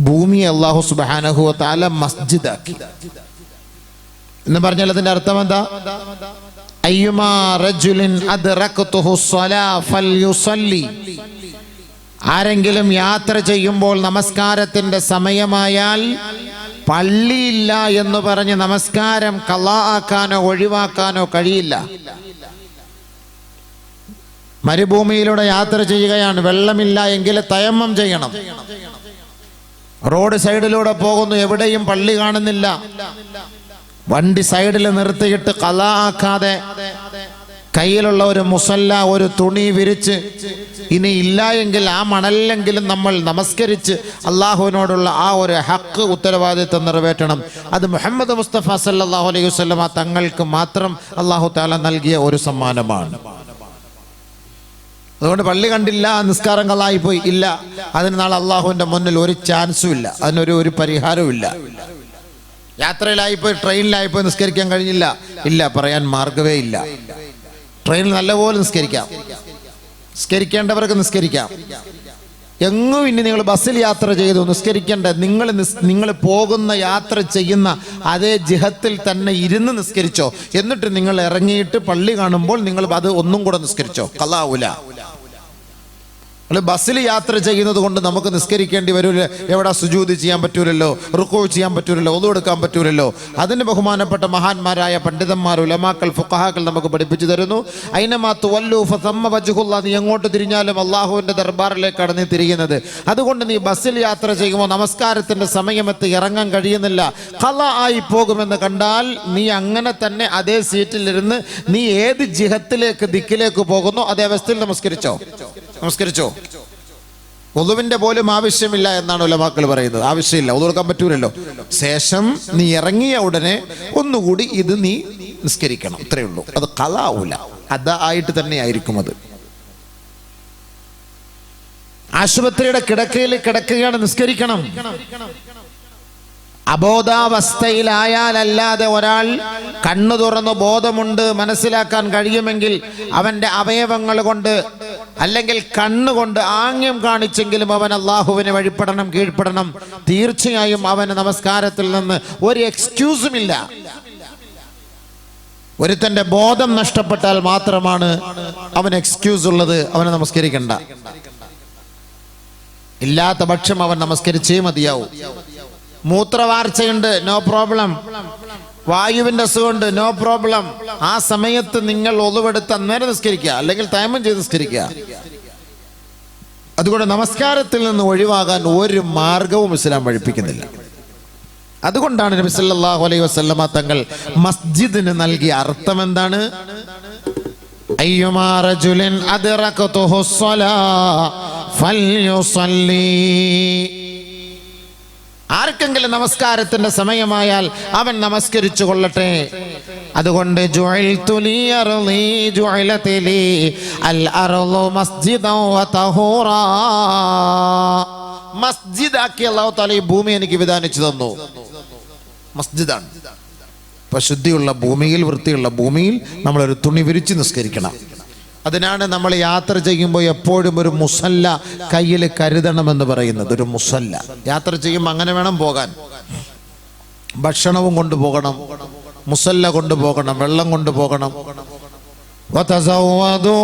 ഭൂമിയെ അല്ലാഹു സുബ്ഹാനഹു വ തആല മസ്ജിദാക്കി എന്ന് പറഞ്ഞാൽ അതിന്റെ അർത്ഥം എന്താ? അയ്യുമാ റജുലിൻ അദ്റഖതുഹു സ്വലാ ഫൽയുസല്ലി. ആരെങ്കിലും യാത്ര ചെയ്യുമ്പോൾ നമസ്കാരത്തിന്റെ സമയമായാൽ പള്ളിയില്ല എന്ന് പറഞ്ഞ് നമസ്കാരം ഖളാ ആക്കാനോ ഒഴിവാക്കാനോ കഴിയില്ല. മരുഭൂമിയിലൂടെ യാത്ര ചെയ്യുകയാണ്, വെള്ളമില്ല എങ്കിൽ തയമ്മം ചെയ്യണം. റോഡ് സൈഡിലൂടെ പോകുന്നു, എവിടെയും പള്ളി കാണുന്നില്ല. വണ്ടി സൈഡിൽ നിർത്തിയിട്ട് ഖളാ ആക്കാതെ കയ്യിലുള്ള ഒരു മുസല്ല, ഒരു തുണി വിരിച്ച്, ഇനി ഇല്ല എങ്കിൽ ആ മണലിലെങ്കിലും നമ്മൾ നമസ്കരിച്ച് അള്ളാഹുവിനോടുള്ള ആ ഒരു ഹക്ക്, ഉത്തരവാദിത്വം നിറവേറ്റണം. അത് മുഹമ്മദ് മുസ്തഫ സല്ലല്ലാഹു അലൈഹി വസല്ലമ തങ്ങൾക്ക് മാത്രം അള്ളാഹു തആല നൽകിയ ഒരു സമ്മാനമാണ്. അതുകൊണ്ട് പള്ളി കണ്ടില്ല, നിസ്കാരം കളായി പോയി, ഇല്ല, അതിന് നാളെ അള്ളാഹുവിന്റെ മുന്നിൽ ഒരു ചാൻസും ഇല്ല, അതിനൊരു പരിഹാരവും ഇല്ല. യാത്രയിലായിപ്പോയി, ട്രെയിനിലായിപ്പോയി, നിസ്കരിക്കാൻ കഴിഞ്ഞില്ല, ഇല്ല, പറയാൻ മാർഗവേ ഇല്ല. ട്രെയിനിൽ നല്ലപോലെ നിസ്കരിക്കാം, നിസ്കരിക്കേണ്ടവർക്ക് നിസ്കരിക്കാം. എങ്ങും ഇനി നിങ്ങൾ ബസ്സിൽ യാത്ര ചെയ്തു നിസ്കരിക്കേണ്ട, നിങ്ങൾ പോകുന്ന യാത്ര ചെയ്യുന്ന അതേ ജിഹത്തിൽ തന്നെ ഇരുന്ന് നിസ്കരിച്ചോ. എന്നിട്ട് നിങ്ങൾ ഇറങ്ങിയിട്ട് പള്ളി കാണുമ്പോൾ നിങ്ങൾ അത് ഒന്നും കൂടെ നിസ്കരിച്ചോ, ഖളാഉല. ബസ്സിൽ യാത്ര ചെയ്യുന്നത് കൊണ്ട് നമുക്ക് നിസ്കരിക്കേണ്ടി വരില്ല. എവിടെ സുജൂദ് ചെയ്യാൻ പറ്റൂലല്ലോ, റുക്കൂ ചെയ്യാൻ പറ്റൂലല്ലോ, ഒളു എടുക്കാൻ പറ്റൂലല്ലോ. അതിന് ബഹുമാനപ്പെട്ട മഹാന്മാരായ പണ്ഡിതന്മാർ, ഉലമാക്കൾ, ഫുഖഹാക്കൾ നമുക്ക് പഠിപ്പിച്ചു തരുന്നു. ഐനമാ തുവല്ലു ഫസമ്മ വജ്ഹുല്ലാഹ്. നീ എങ്ങോട്ട് തിരിഞ്ഞാലും അള്ളാഹുവിന്റെ ദർബാറിലേക്കാണ് നീ തിരിയുന്നത്. അതുകൊണ്ട് നീ ബസ്സിൽ യാത്ര ചെയ്യുമ്പോൾ നമസ്കാരത്തിന്റെ സമയമെത്തി ഇറങ്ങാൻ കഴിയുന്നില്ല, ഖളാ ആയി പോകുമെന്ന് കണ്ടാൽ നീ അങ്ങനെ തന്നെ അതേ സീറ്റിലിരുന്ന് നീ ഏത് ജിഹത്തിലേക്ക്, ദിക്കിലേക്ക് പോകുന്നു അതേ അവസ്ഥയിൽ നമസ്കരിച്ചോ. ഒളുവിന്റെ പോലും ആവശ്യമില്ല എന്നാണ് ഉലമാക്കൾ പറയുന്നത്. ആവശ്യമില്ല, ഒളു കൊടുക്കാൻ പറ്റൂലല്ലോ. ശേഷം നീ ഇറങ്ങിയ ഉടനെ ഒന്നുകൂടി ഇത് നീ നിസ്കരിക്കണം, ഇത്രയേ ഉള്ളൂ. അത് ഖളാഉല, അതായിട്ട് തന്നെ ആയിരിക്കും. അത് ആശുപത്രിയുടെ കിടക്കയിൽ കിടക്കുകയാണ്, നിസ്കരിക്കണം. അബോധാവസ്ഥയിലായാലല്ലാതെ ഒരാൾ കണ്ണു തുറന്ന് ബോധമുണ്ട് മനസ്സിലാക്കാൻ കഴിയുമെങ്കിൽ അവന്റെ അവയവങ്ങൾ കൊണ്ട് അല്ലെങ്കിൽ കണ്ണുകൊണ്ട് ആംഗ്യം കാണിച്ചെങ്കിലും അവൻ അള്ളാഹുവിനെ വഴിപ്പെടണം, കീഴ്പ്പെടണം. തീർച്ചയായും അവന് നമസ്കാരത്തിൽ നിന്ന് ഒരു എക്സ്ക്യൂസും ഇല്ല. ഒരുത്തന്റെ ബോധം നഷ്ടപ്പെട്ടാൽ മാത്രമാണ് അവന് എക്സ്ക്യൂസ് ഉള്ളത്, അവനെ നമസ്കരിക്കണ്ട. ഇല്ലാത്ത പക്ഷം അവൻ നമസ്കരിച്ചേ മതിയാവും. മൂത്രവാർച്ചയുണ്ട്, നോ പ്രോബ്ലം. വായുവിന്റെ അസുഖമുണ്ട്, നോ പ്രോബ്ലം. ആ സമയത്ത് നിങ്ങൾ ഒളുവെടുത്ത് അന്നേരം നിസ്കരിക്കുക, അല്ലെങ്കിൽ തയമ്മം ചെയ്ത് നിസ്കരിക്കുക. അതുകൊണ്ട് നമസ്കാരത്തിൽ നിന്ന് ഒഴിവാകാൻ ഒരു മാർഗവും ഇസ്ലാം പഠിപ്പിക്കുന്നില്ല. അതുകൊണ്ടാണ് നബി സല്ലല്ലാഹു അലൈഹി വസല്ലമ തങ്ങൾ മസ്ജിദിന് നൽകിയ അർത്ഥം എന്താണ്? അയ്യുമാ റജുലിൻ അദ്റഖതുഹു സ്വലാ ഫൽയുസല്ലി. ആർക്കെങ്കിലും നമസ്കാരത്തിന്റെ സമയമായാൽ അവൻ നമസ്കരിച്ചു കൊള്ളട്ടെ. അതുകൊണ്ട് മസ്ജിദാക്കി അല്ലാഹു തആല ഈ ഭൂമി എനിക്ക് വിധാനിച്ചു തന്നു. മസ്ജിദാണ്. ഇപ്പൊ ശുദ്ധിയുള്ള ഭൂമിയിൽ, വൃത്തിയുള്ള ഭൂമിയിൽ നമ്മളൊരു തുണി വിരിച്ച് നിസ്കരിക്കണം. അതിനാണ് നമ്മൾ യാത്ര ചെയ്യുമ്പോൾ എപ്പോഴും ഒരു മുസല്ല കയ്യിൽ കരുതണമെന്ന് പറയുന്നത്. ഒരു മുസല്ല യാത്ര ചെയ്യുമ്പോൾ അങ്ങനെ വേണം പോകാൻ. ഭക്ഷണവും കൊണ്ടുപോകണം, മുസല്ല കൊണ്ടുപോകണം, വെള്ളം കൊണ്ടുപോകണം. വതസവ്വദൂ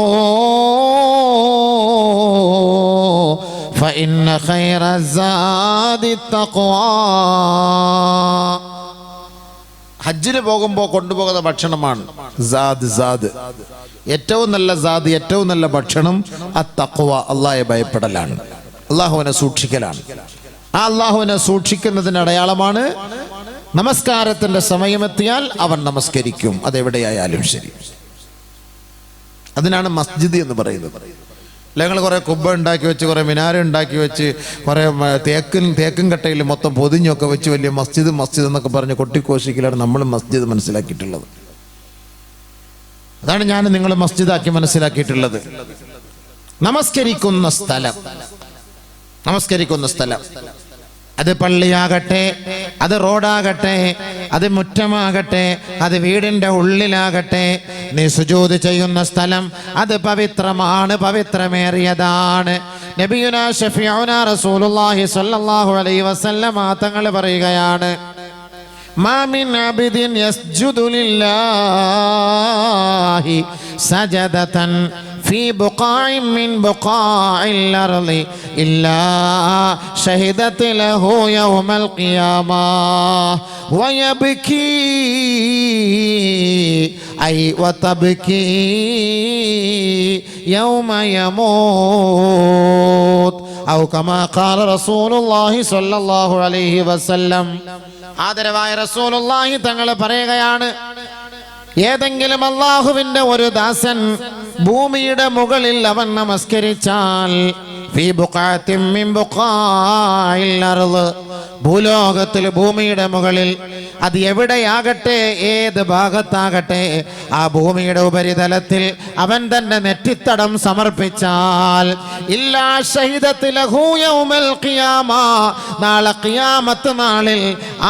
ഫഇന്ന ഖൈറ സാദി തഖ്വാ. ഹജ്ജിന് പോകുമ്പോൾ കൊണ്ടുപോകുന്ന ഭക്ഷണമാണ് സാദ്. ഏറ്റവും നല്ല സാദ്, ഏറ്റവും നല്ല ഭക്ഷണം അത്തഖ്വ, അല്ലാഹുവെ ഭയപ്പെടലാണ്, അല്ലാഹുവിനെ സൂക്ഷിക്കലാണ്. ആ അല്ലാഹുവിനെ സൂക്ഷിക്കുന്നതിന് അടയാളമാണ് നമസ്കാരത്തിന്റെ സമയമെത്തിയാൽ അവൻ നമസ്കരിക്കും, അതെവിടെയായാലും ശരി. അതിനാണ് മസ്ജിദ് എന്ന് പറയുന്നത്. ഞങ്ങൾ കുറെ കുബ്ബ ഉണ്ടാക്കി വെച്ച്, കുറെ മിനാര ഉണ്ടാക്കി വെച്ച്, കുറെ തേക്കും കട്ടയിൽ മൊത്തം പൊതിഞ്ഞൊക്കെ വെച്ച് വലിയ മസ്ജിദ് എന്നൊക്കെ പറഞ്ഞ് കൊട്ടിക്കോശിക്കലാണ് നമ്മൾ മസ്ജിദ് മനസ്സിലാക്കിയിട്ടുള്ളത്. അതാണ് ഞാൻ നിങ്ങൾ മസ്ജിദാക്കി മനസ്സിലാക്കിയിട്ടുള്ളത്. നമസ്കരിക്കുന്ന സ്ഥലം, അത് പള്ളിയാകട്ടെ, അത് റോഡാകട്ടെ, അത് മുറ്റമാകട്ടെ, അത് വീടിന്റെ ഉള്ളിലാകട്ടെ, നീ സുജൂദ് ചെയ്യുന്ന സ്ഥലം അത് പവിത്രമാണ്, പവിത്രമേറിയതാണ്. നബിയുനാ ഷഫീഉനാ റസൂലുള്ളാഹി സ്വല്ലല്ലാഹു അലൈഹി വസല്ലമ തങ്ങൾ പറയുകയാണ്, മാ മിൻ അബ്ദിൻ യസ്ജുദു ലില്ലാഹി സജദതൻ ഫീ ബുഖാഇൻ മിൻ ബുഖാഇൽ അർളി ഇല്ലാ ഷഹിദത് ലഹു യൗമൽ ഖിയാമ വയബ്കി ഐ വതബ്കി യൗമ യമൂത് ഔ കമാ ഖാല റസൂലുള്ളാഹി സ്വല്ലല്ലാഹു അലൈഹി വസല്ലം. ആദരവായ റസൂലുള്ളാഹി തങ്ങൾ പറയുകയാണ്, ഏതെങ്കിലും അല്ലാഹുവിന്റെ ഒരു ദാസൻ ഭൂമിയുടെ മുകളിൽ അവൻ നമസ്കരിച്ചാൽ ഫീ ബുഖാത്തിൻ മിൻ ബുഖാഇൽ അർള്, ഭൂലോകത്തിൽ ഭൂമിയുടെ മുകളിൽ അത് എവിടെയാകട്ടെ ഏത് ഭാഗത്താകട്ടെ ആ ഭൂമിയുടെ ഉപരിതലത്തിൽ അവൻ തന്റെ നെറ്റിത്തടം സമർപ്പിച്ചാൽ ഇല്ലാ ഷഹിദത് ലഹു യൗമൽ ഖിയാമ, നാളെ ഖിയാമത്ത് നാളിൽ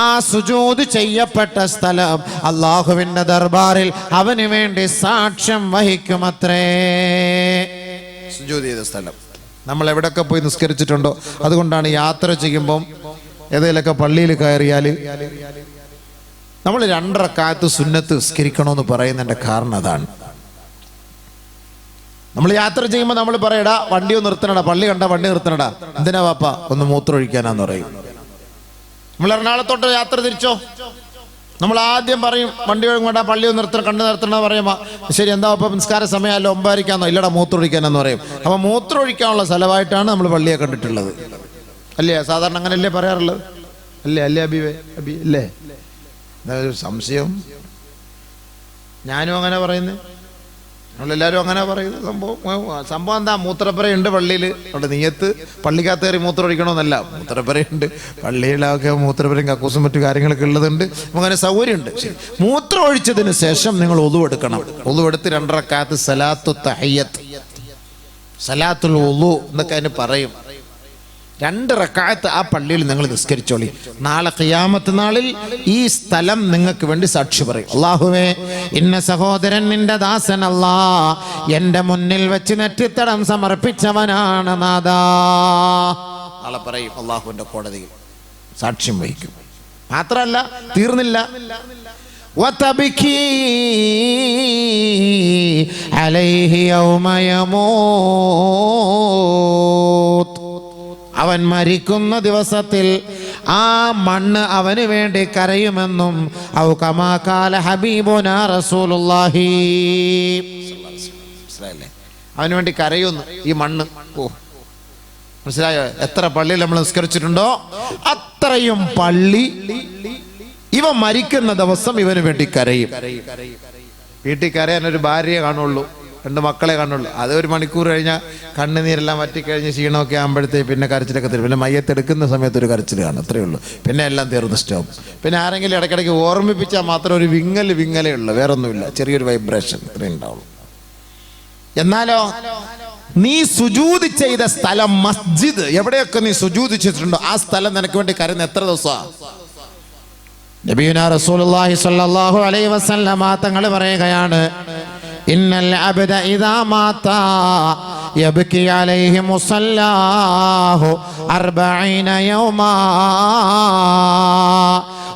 ആ സുജൂദ് ചെയ്യപ്പെട്ട സ്ഥലം അല്ലാഹുവിന്റെ ദർബാറിൽ അവന് വേണ്ടി സാക്ഷ്യം വഹിക്കുമത്രേ. സുജൂദ് ചെയ്ത സ്ഥലം നമ്മൾ എവിടെയൊക്കെ പോയി നിസ്കരിച്ചിട്ടുണ്ടോ? അതുകൊണ്ടാണ് യാത്ര ചെയ്യുമ്പം ഏതെങ്കിലുമൊക്കെ പള്ളിയിൽ കയറിയാൽ നമ്മൾ 2 റക്അത്ത് സുന്നത്ത് നിസ്കരിക്കണമെന്ന് പറയുന്നതിൻ്റെ കാരണം അതാണ്. നമ്മൾ യാത്ര ചെയ്യുമ്പോൾ നമ്മൾ പറയടാ വണ്ടി ഒന്ന് നിർത്തണടാ, പള്ളി കണ്ട വണ്ടി നിർത്തണടാ, എന്തിനാ വാപ്പ? ഒന്ന് മൂത്രമൊഴിക്കാനാന്ന് പറയും. നമ്മൾ എറണാകുളത്തോട്ട് യാത്ര തിരിച്ചോ, നമ്മൾ ആദ്യം പറയും വണ്ടി ഒഴുകണ്ട, പള്ളി ഒന്ന് നിർത്തണം, കണ്ടു നിർത്തണം പറയുമ്പോൾ ശരി എന്താ അപ്പം നിസ്കാര സമയമല്ലോ, 9:00 ഇല്ലടാ മൂത്രമൊഴിക്കാനെന്ന് പറയും. അപ്പം മൂത്രമൊഴിക്കാനുള്ള സ്ഥലമായിട്ടാണ് നമ്മൾ പള്ളിയെ കണ്ടിട്ടുള്ളത്, അല്ലേ? സാധാരണ അങ്ങനെയല്ലേ പറയാറുള്ളത്, അല്ലേ? അല്ലേ അബിവേ? അബി അല്ലേ? ഒരു സംശയം. ഞാനും അങ്ങനെ പറയുന്നത്, നമ്മളെല്ലാവരും അങ്ങനെ പറയുന്നത്. സംഭവം എന്താ? മൂത്രപ്പുരയുണ്ട് പള്ളിയിൽ, അവിടെ നീയത്ത് പള്ളിക്കകത്ത് കയറി മൂത്രം ഒഴിക്കണമെന്നല്ല, മൂത്രപ്പുരയുണ്ട് പള്ളിയിലൊക്കെ, മൂത്രപ്പുരയും കക്കൂസും മറ്റു കാര്യങ്ങളൊക്കെ ഉള്ളതുണ്ട്, അങ്ങനെ സൗകര്യമുണ്ട്. മൂത്രം ഒഴിച്ചതിന് ശേഷം നിങ്ങൾ ഒളു എടുക്കണം. ഒളു എടുത്ത് 2 റക്അത്ത് സലാത്തു തഹിയ്യത്ത്, സലാത്തുൽ ഉളു എന്നൊക്കെ അതിന് പറയും. 2 റക്അത്ത് ആ പള്ളിയിൽ നിങ്ങൾ നിസ്കരിച്ചോളി. നാളെ ഖിയാമത്ത് നാളിൽ ഈ സ്ഥലം നിങ്ങൾക്ക് വേണ്ടി സാക്ഷി പറയും. അല്ലാഹുവേ, ഇന്ന സഹോദരൻ നിന്റെ ദാസൻ അല്ലാ എൻ്റെ മുന്നിൽ വെച്ച് നെറ്റിത്തടം സമർപ്പിച്ചവനാണ് നാദാ. നാളെ പറയും, അല്ലാഹുവിൻ്റെ കോടതിയിൽ സാക്ഷ്യം വഹിക്കും. മാത്രമല്ല, തീർന്നില്ല. വതബ്കി അലൈഹി യൗമ യമൂത്, അവൻ മരിക്കുന്ന ദിവസത്തിൽ ആ മണ്ണ് അവന് വേണ്ടി കരയുമെന്നും ഔ കമാ ഖാല ഹബീബുനാ റസൂലുള്ളാഹി, അവന് വേണ്ടി കരയുന്നു ഈ മണ്ണ്. ഓ, മനസ്സിലായോ? എത്ര പള്ളിയിൽ നമ്മൾ നിസ്കരിച്ചിട്ടുണ്ടോ അത്രയും പള്ളി ഇവ മരിക്കുന്ന ദിവസം ഇവന് വേണ്ടി കരയും. വീട്ടിൽ കരയാൻ ഒരു ഭാര്യയെ കാണുള്ളൂ, 2 മക്കളെ കാണുള്ളൂ. അത് 1 മണിക്കൂർ കഴിഞ്ഞാൽ കണ്ണുനീരെല്ലാം വറ്റിക്കഴിഞ്ഞ് ക്ഷീണമൊക്കെ ആകുമ്പോഴത്തേക്ക് പിന്നെ കരച്ചിലൊക്കെ തരും. പിന്നെ മയ്യത്തെടുക്കുന്ന സമയത്ത് ഒരു കരച്ചിൽ കാണും, അത്രയേ ഉള്ളൂ. പിന്നെ എല്ലാം തീർന്ന് സ്റ്റോപ്പ്. പിന്നെ ആരെങ്കിലും ഇടയ്ക്കിടയ്ക്ക് ഓർമ്മിപ്പിച്ചാൽ മാത്രം ഒരു വിങ്ങലേ ഉള്ളൂ, വേറൊന്നുമില്ല, ചെറിയൊരു വൈബ്രേഷൻ ഇത്രയും ഉണ്ടാവുള്ളൂ. എന്നാലോ നീ സുജൂദ് ചെയ്ത സ്ഥലം മസ്ജിദ്, എവിടെയൊക്കെ നീ സുജൂദ് ചെയ്തിട്ടുണ്ടോ ആ സ്ഥലം നിനക്ക് വേണ്ടി കരുന്ന എത്ര ദിവസമാണ്? നബിയുനാ റസൂലുള്ളാഹി സ്വല്ലല്ലാഹു അലൈഹി വസല്ലമ തങ്ങൾ പറയുകയാണ്, ഇന്നൽ അബ്ദ ഇദാ മാത യബ്കി അലൈഹി മുസല്ലാഹു 40 യൗമാ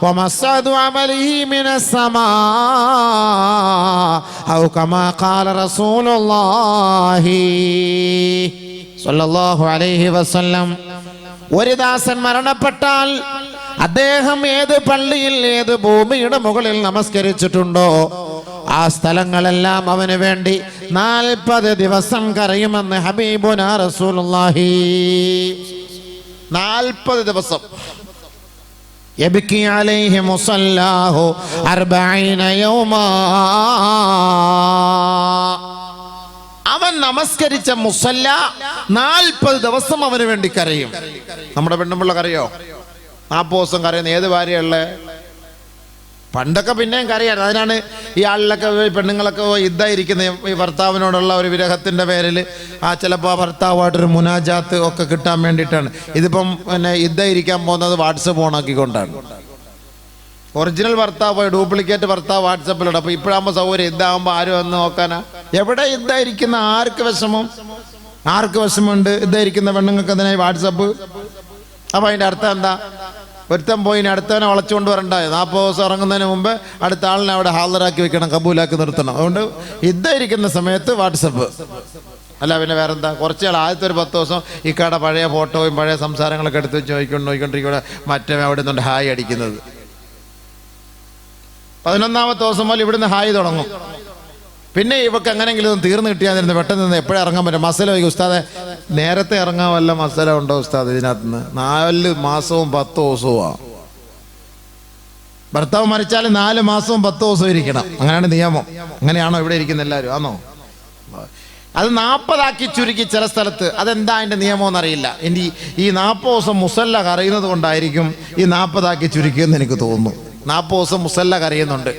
വമസ്അദു അമലിഹി മിനസ് സമാ ഔ കമാ ഖാല റസൂലുള്ളാഹി സ്വല്ലല്ലാഹു അലൈഹി വസല്ലം. ഒരു ദാസൻ മരണപ്പെട്ടാൽ അദ്ദേഹം ഏത് പള്ളിയിൽ ഏത് ഭൂമിയുടെ മുകളിൽ നമസ്കരിച്ചിട്ടുണ്ടോ ആ സ്ഥലങ്ങളെല്ലാം അവന് വേണ്ടി 40 ദിവസം കരയുമെന്ന് ഹബീബുനാ റസൂലുള്ളാഹി. 40 ദിവസം. യബ്കി അലൈഹി മുസല്ലാഹു 40 യൗമാ, അവൻ നമസ്കരിച്ച മുസല്ല 40 ദിവസം അവന് വേണ്ടി കരയും. നമ്മുടെ പെണ്ണുമ്പിള്ള കരയോ? 40 ദിവസം കരയുന്ന ഏത് ഭാര്യയുള്ളേ? പണ്ടൊക്കെ പിന്നെയും കരയാണ്. അതിനാണ് ഈ ആളിലൊക്കെ പെണ്ണുങ്ങളൊക്കെ യുദ്ധമായിരിക്കുന്നത് ഈ ഭർത്താവിനോടുള്ള ഒരു വിരഹത്തിൻ്റെ പേരിൽ ചിലപ്പോൾ ആ ഭർത്താവായിട്ടൊരു മുനാജാത്ത് ഒക്കെ കിട്ടാൻ വേണ്ടിയിട്ടാണ്. ഇതിപ്പം പിന്നെ യുദ്ധമായിരിക്കാൻ പോകുന്നത് വാട്സപ്പ് ഓണാക്കിക്കൊണ്ടാണ്. ഒറിജിനൽ ഭർത്താവ് പോയി ഡ്യൂപ്ലിക്കേറ്റ് ഭർത്താവ് വാട്സപ്പിലുണ്ട്. അപ്പോൾ ഇപ്പോഴാകുമ്പോൾ സൗകര്യം, യുദ്ധമാകുമ്പോൾ ആരും വന്ന് നോക്കാനാ? എവിടെ യുദ്ധമായിരിക്കുന്ന ആർക്ക് വിഷമം? ആർക്ക് വിഷമമുണ്ട്? ഇതായിരിക്കുന്ന പെണ്ണുങ്ങൾക്ക് അതിനായി വാട്സപ്പ്. അപ്പോൾ അതിൻ്റെ അർത്ഥം എന്താ? ഒരുത്തൻ പോയി ഇനി അടുത്തവനെ വളച്ചുകൊണ്ട് വരണ്ടായോ? 40 ദിവസം ഇറങ്ങുന്നതിന് മുമ്പ് അടുത്ത ആളിനെ അവിടെ ഹാജരാക്കി വെക്കണം, കബൂലാക്കി നിർത്തണം. അതുകൊണ്ട് ഇതായിരിക്കുന്ന സമയത്ത് വാട്സപ്പ്. അല്ല പിന്നെ വേറെന്താ? കുറച്ച് നാൾ ആദ്യത്തെ ഒരു 10 ദിവസം ഈ കട പഴയ ഫോട്ടോയും പഴയ സംസാരങ്ങളൊക്കെ എടുത്ത് നോക്കിക്കൊണ്ടിരിക്കുക. മറ്റേ അവിടെ നിന്നുണ്ട് ഹായ് അടിക്കുന്നത്. 11ാമത്തെ ദിവസം മുതൽ ഇവിടുന്ന് ഹായ് തുടങ്ങും. പിന്നെ ഇവക്ക് എങ്ങനെയെങ്കിലും തീർന്നു കിട്ടിയാൽ പെട്ടെന്ന് നിന്ന് എപ്പോഴും ഇറങ്ങാൻ പറ്റും. മസല വയ്ക്കും ഉസ്താദെ, നേരത്തെ ഇറങ്ങാൻ വല്ല മസല ഉണ്ടോ ഉസ്താദ്? ഇതിനകത്ത് നിന്ന് 4 മാസവും 10 ദിവസവും ഭർത്താവ് മരിച്ചാൽ 4 മാസവും 10 ദിവസവും ഇരിക്കണം. അങ്ങനെയാണ് നിയമം. അങ്ങനെയാണോ ഇവിടെ ഇരിക്കുന്ന എല്ലാവരും? ആണോ? അത് 40 ചുരുക്കി ചില സ്ഥലത്ത്. അതെന്താ അതിൻ്റെ നിയമം എന്നറിയില്ല. ഇനി ഈ 40 ദിവസം മുസല്ല കറിയുന്നത് കൊണ്ടായിരിക്കും ഈ 40 ചുരുക്കിയെന്ന് എനിക്ക് തോന്നുന്നു. 40 ദിവസം മുസല്ല കറിയുന്നുണ്ട്.